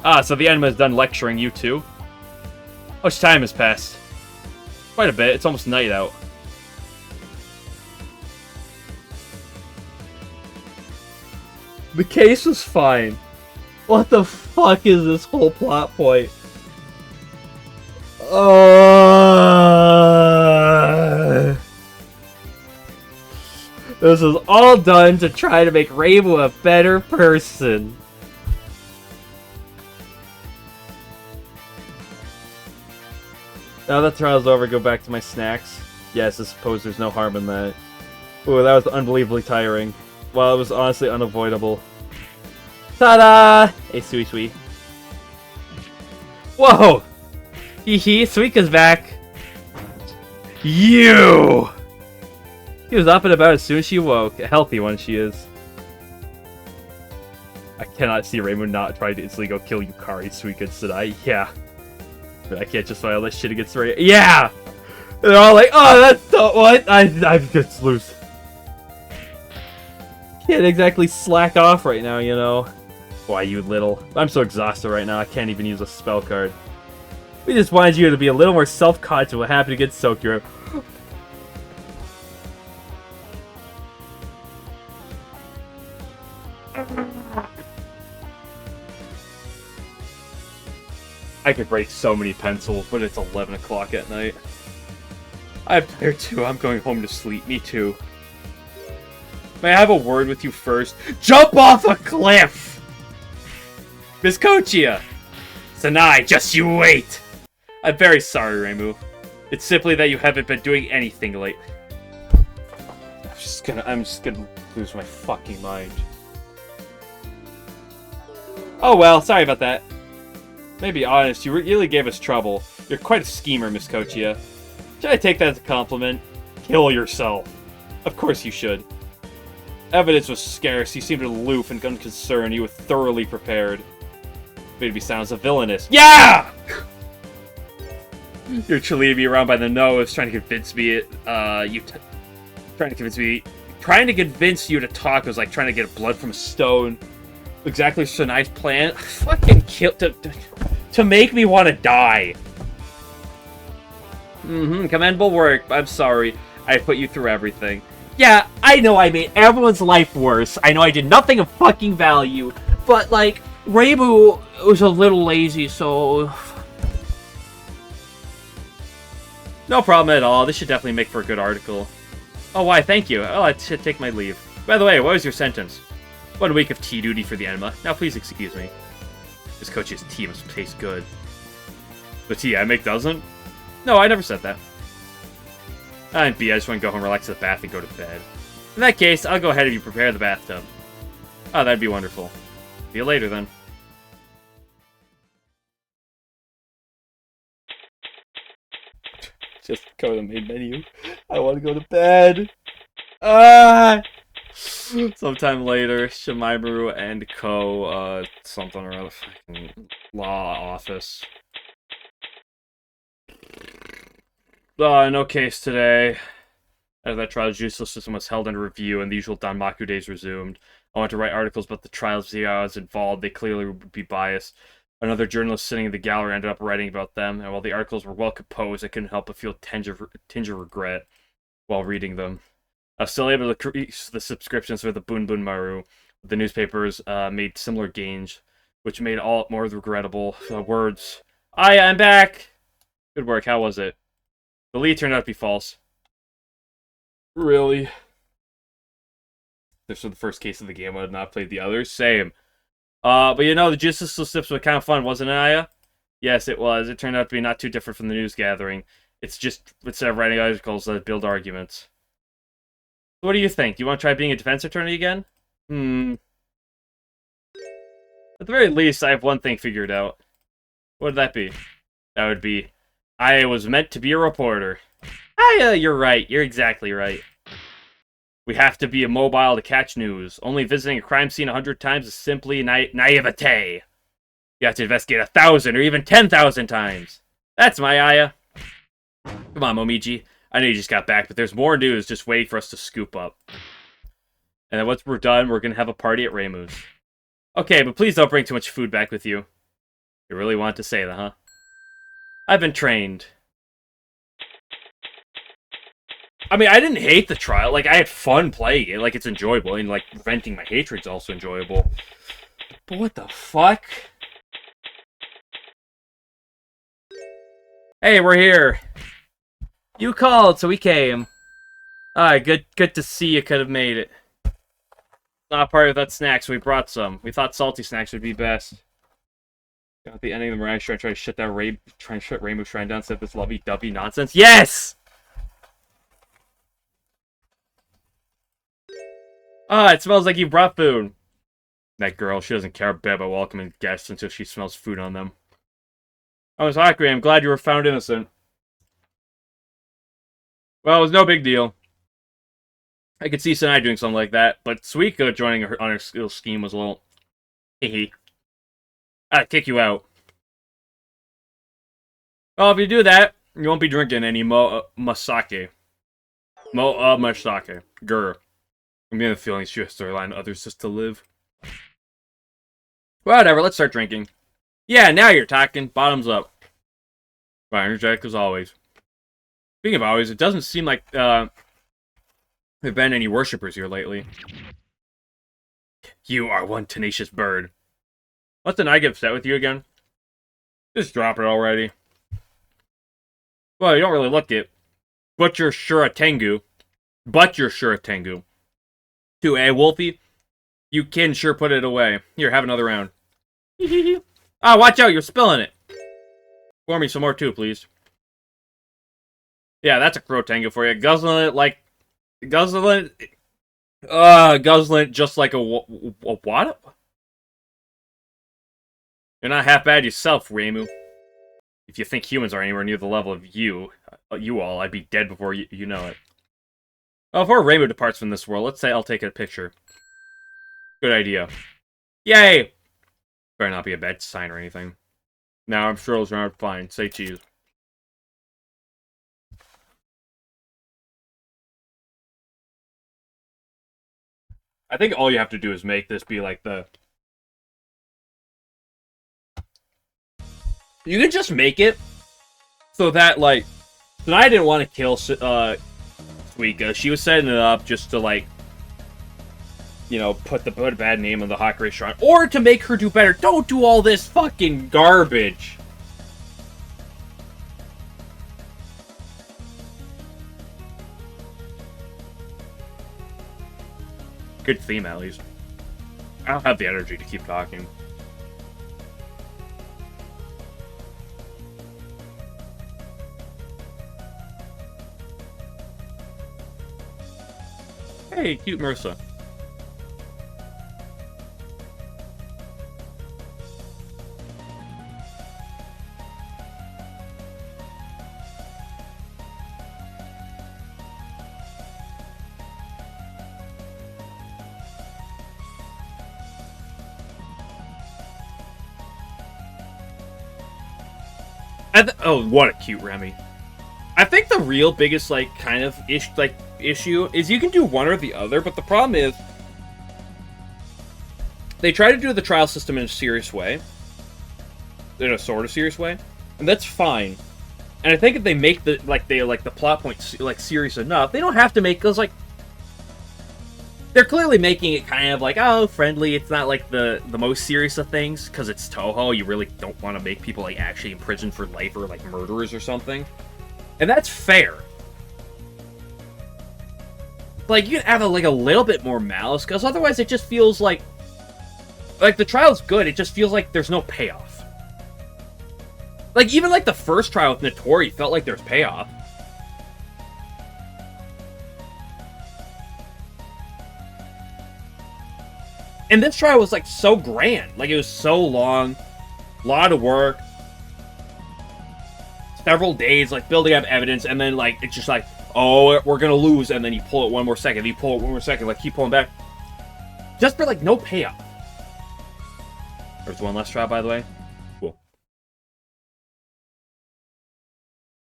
Ah, so the anime is done lecturing you too? How much time has passed? Quite a bit. It's almost night out. The case was fine. What the fuck is this whole plot point? This was all done to try to make Reimu a better person. Now that trial's over, go back to my snacks. Yes, I suppose there's no harm in that. Ooh, that was unbelievably tiring. Well, it was honestly unavoidable. Ta-da! Hey, sweet sweet. Whoa! Hee hee, Suika's back. You! She was up and about as soon as she woke. A healthy one she is. I cannot see Reimu not trying to instantly go kill Yukari, Suika, Sadai. Yeah. But I can't just file that shit against Ray. Yeah! They're all like, oh, that's so what? I'm just loose. Can't exactly slack off right now, you know. Why, you little... I'm so exhausted right now, I can't even use a spell card. We just wanted you to be a little more self-conscious of what happened against Sokiro. I could break so many pencils, but it's 11 o'clock at night. I'm tired too. I'm going home to sleep. Me too. May I have a word with you first? Jump off a cliff! Miss Kochia! Sanai, just you wait! I'm very sorry, Reimu. It's simply that you haven't been doing anything lately. I'm just gonna lose my fucking mind. Oh well, sorry about that. Maybe honest, you really gave us trouble. You're quite a schemer, Miss Kochia. Should I take that as a compliment? Kill yourself. Of course you should. Evidence was scarce, you seemed aloof and unconcerned, you were thoroughly prepared. Maybe sounds a villainous. Yeah! You're leading me around by the nose, trying to convince me trying to convince you to talk was like trying to get blood from a stone. Exactly Sanai's plan. Fucking kill to make me want to die. Commendable work. I'm sorry. I put you through everything. Yeah, I know I made everyone's life worse. I know I did nothing of fucking value. But, like, Reimu was a little lazy, so... No problem at all. This should definitely make for a good article. Oh, why, thank you. Oh, I should take my leave. By the way, what was your sentence? 1 week of tea duty for the enema. Now please excuse me. This coach's tea must taste good. The tea I make doesn't? No, I never said that. And B, I just want to go home, relax in the bath, and go to bed. In that case, I'll go ahead and you prepare the bathtub. Oh, that'd be wonderful. See you later, then. Just go to the main menu. I want to go to bed. Sometime later, Shimaimaru and Ko, something or other, fucking law office. No case today. As that trial's judicial system was held under review and the usual Danmaku days resumed. I want to write articles about the trials, the odds involved. They clearly would be biased. Another journalist sitting in the gallery ended up writing about them, and while the articles were well composed, I couldn't help but feel a tinge of regret while reading them. I was still able to increase the subscriptions for the Bunbun Maru. The newspapers made similar gains, which made all more regrettable. Words. I'm back! Good work, how was it? The lead turned out to be false. Really? This was the first case of the game. I had not played the others. Same. But you know, the judicial slips were kind of fun, wasn't it, Aya? Yes, it was. It turned out to be not too different from the news gathering. It's just, instead of writing articles, build arguments. What do you think? Do you want to try being a defense attorney again? At the very least, I have one thing figured out. What would that be? That would be, I was meant to be a reporter. Aya, you're right. You're exactly right. We have to be immobile to catch news. Only visiting a crime scene 100 times is simply naivete. You have to investigate 1,000 or even 10,000 times. That's my Aya. Come on, Momiji. I know you just got back, but there's more news just waiting for us to scoop up. And then once we're done, we're going to have a party at Reimu's. Okay, but please don't bring too much food back with you. You really want to say that, huh? I've been trained. I mean, I didn't hate the trial. Like, I had fun playing it. Like, it's enjoyable. And, like, venting my hatred's also enjoyable. But what the fuck? Hey, we're here. You called, so we came. Alright, good to see you could have made it. Not part of that snack, so we brought some. We thought salty snacks would be best. At the ending of the Mirage trying to shut down Rainbow Shrine down, said this lovey-dovey nonsense. Yes! Ah, it smells like you brought food. That girl, she doesn't care a bit about welcoming guests until she smells food on them. I was Akri, I'm glad you were found innocent. Well, it was no big deal. I could see Sanai doing something like that, but Suika joining her on her little scheme was a little... Hee. I'd kick you out. Well, if you do that, you won't be drinking any masake. Masake. Grr. I'm getting the feeling she has to rely on others just to live. Whatever, let's start drinking. Yeah, now you're talking. Bottoms up. Fine, energetic as always. Speaking of always, it doesn't seem like there have been any worshippers here lately. You are one tenacious bird. Mustn't I get upset with you again? Just drop it already. Well, you don't really look it. But you're sure a Tengu. To a Wolfie, you can sure put it away. Here, have another round. Ah, watch out, you're spilling it. Pour me some more too, please. Yeah, that's a crow Tengu for you. Guzzling it like... Guzzling it just like a what? You're not half bad yourself, Reimu. If you think humans are anywhere near the level of you all, I'd be dead before you know it. Well, before Reimu departs from this world, let's say I'll take a picture. Good idea. Yay! Better not be a bad sign or anything. Now I'm sure it'll turn out fine. Say cheese. I think all you have to do is make this be like the... You can just make it so that, like... And I didn't want to kill Suika. She was setting it up just to, like... You know, put a bad name on the Hakurei Shrine. Or to make her do better. Don't do all this fucking garbage. Good theme, at least. I don't have the energy to keep talking. Hey, cute Marissa. Oh, what a cute Remy. I think the real biggest, like, kind of issue is you can do one or the other, but the problem is they try to do the trial system in a serious way. In a sort of serious way. And that's fine. And I think if they make the plot points, like, serious enough, they don't have to make those, like... They're clearly making it kind of like, oh, friendly. It's not like the most serious of things, because it's Touhou. You really don't want to make people like actually imprisoned for life or like murderers or something. And that's fair. Like, you can add a little bit more malice, because otherwise it just feels like the trial's good, it just feels like there's no payoff. Like, even like the first trial with Notori felt like there's payoff. And this trial was, like, so grand. Like, it was so long. A lot of work. Several days, like, building up evidence. And then, like, it's just like, oh, we're gonna lose. And then you pull it one more second. You pull it one more second. Like, keep pulling back. Just for, like, no payoff. There's one less trial, by the way. Cool.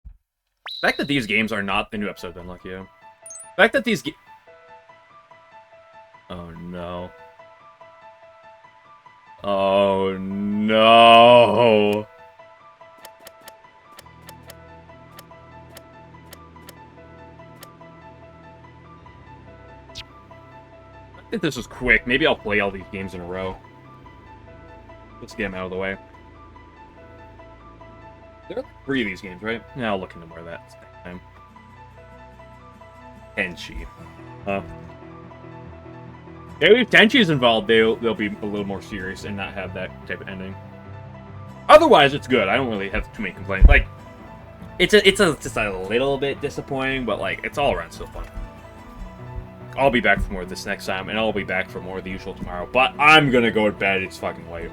The fact that these games are not the new episode, unlucky. The fact that these oh, no. Oh, no. I think this was quick. Maybe I'll play all these games in a row. Let's get them out of the way. There are 3 of these games, right? Yeah, I'll look into more of that next time. Tenchi. If Tenchi's involved, they'll be a little more serious and not have that type of ending. Otherwise, it's good. I don't really have too many complaints. Like, it's just a little bit disappointing, but like it's all around still fun. I'll be back for more of this next time, and I'll be back for more of the usual tomorrow. But I'm gonna go to bed. It's fucking late.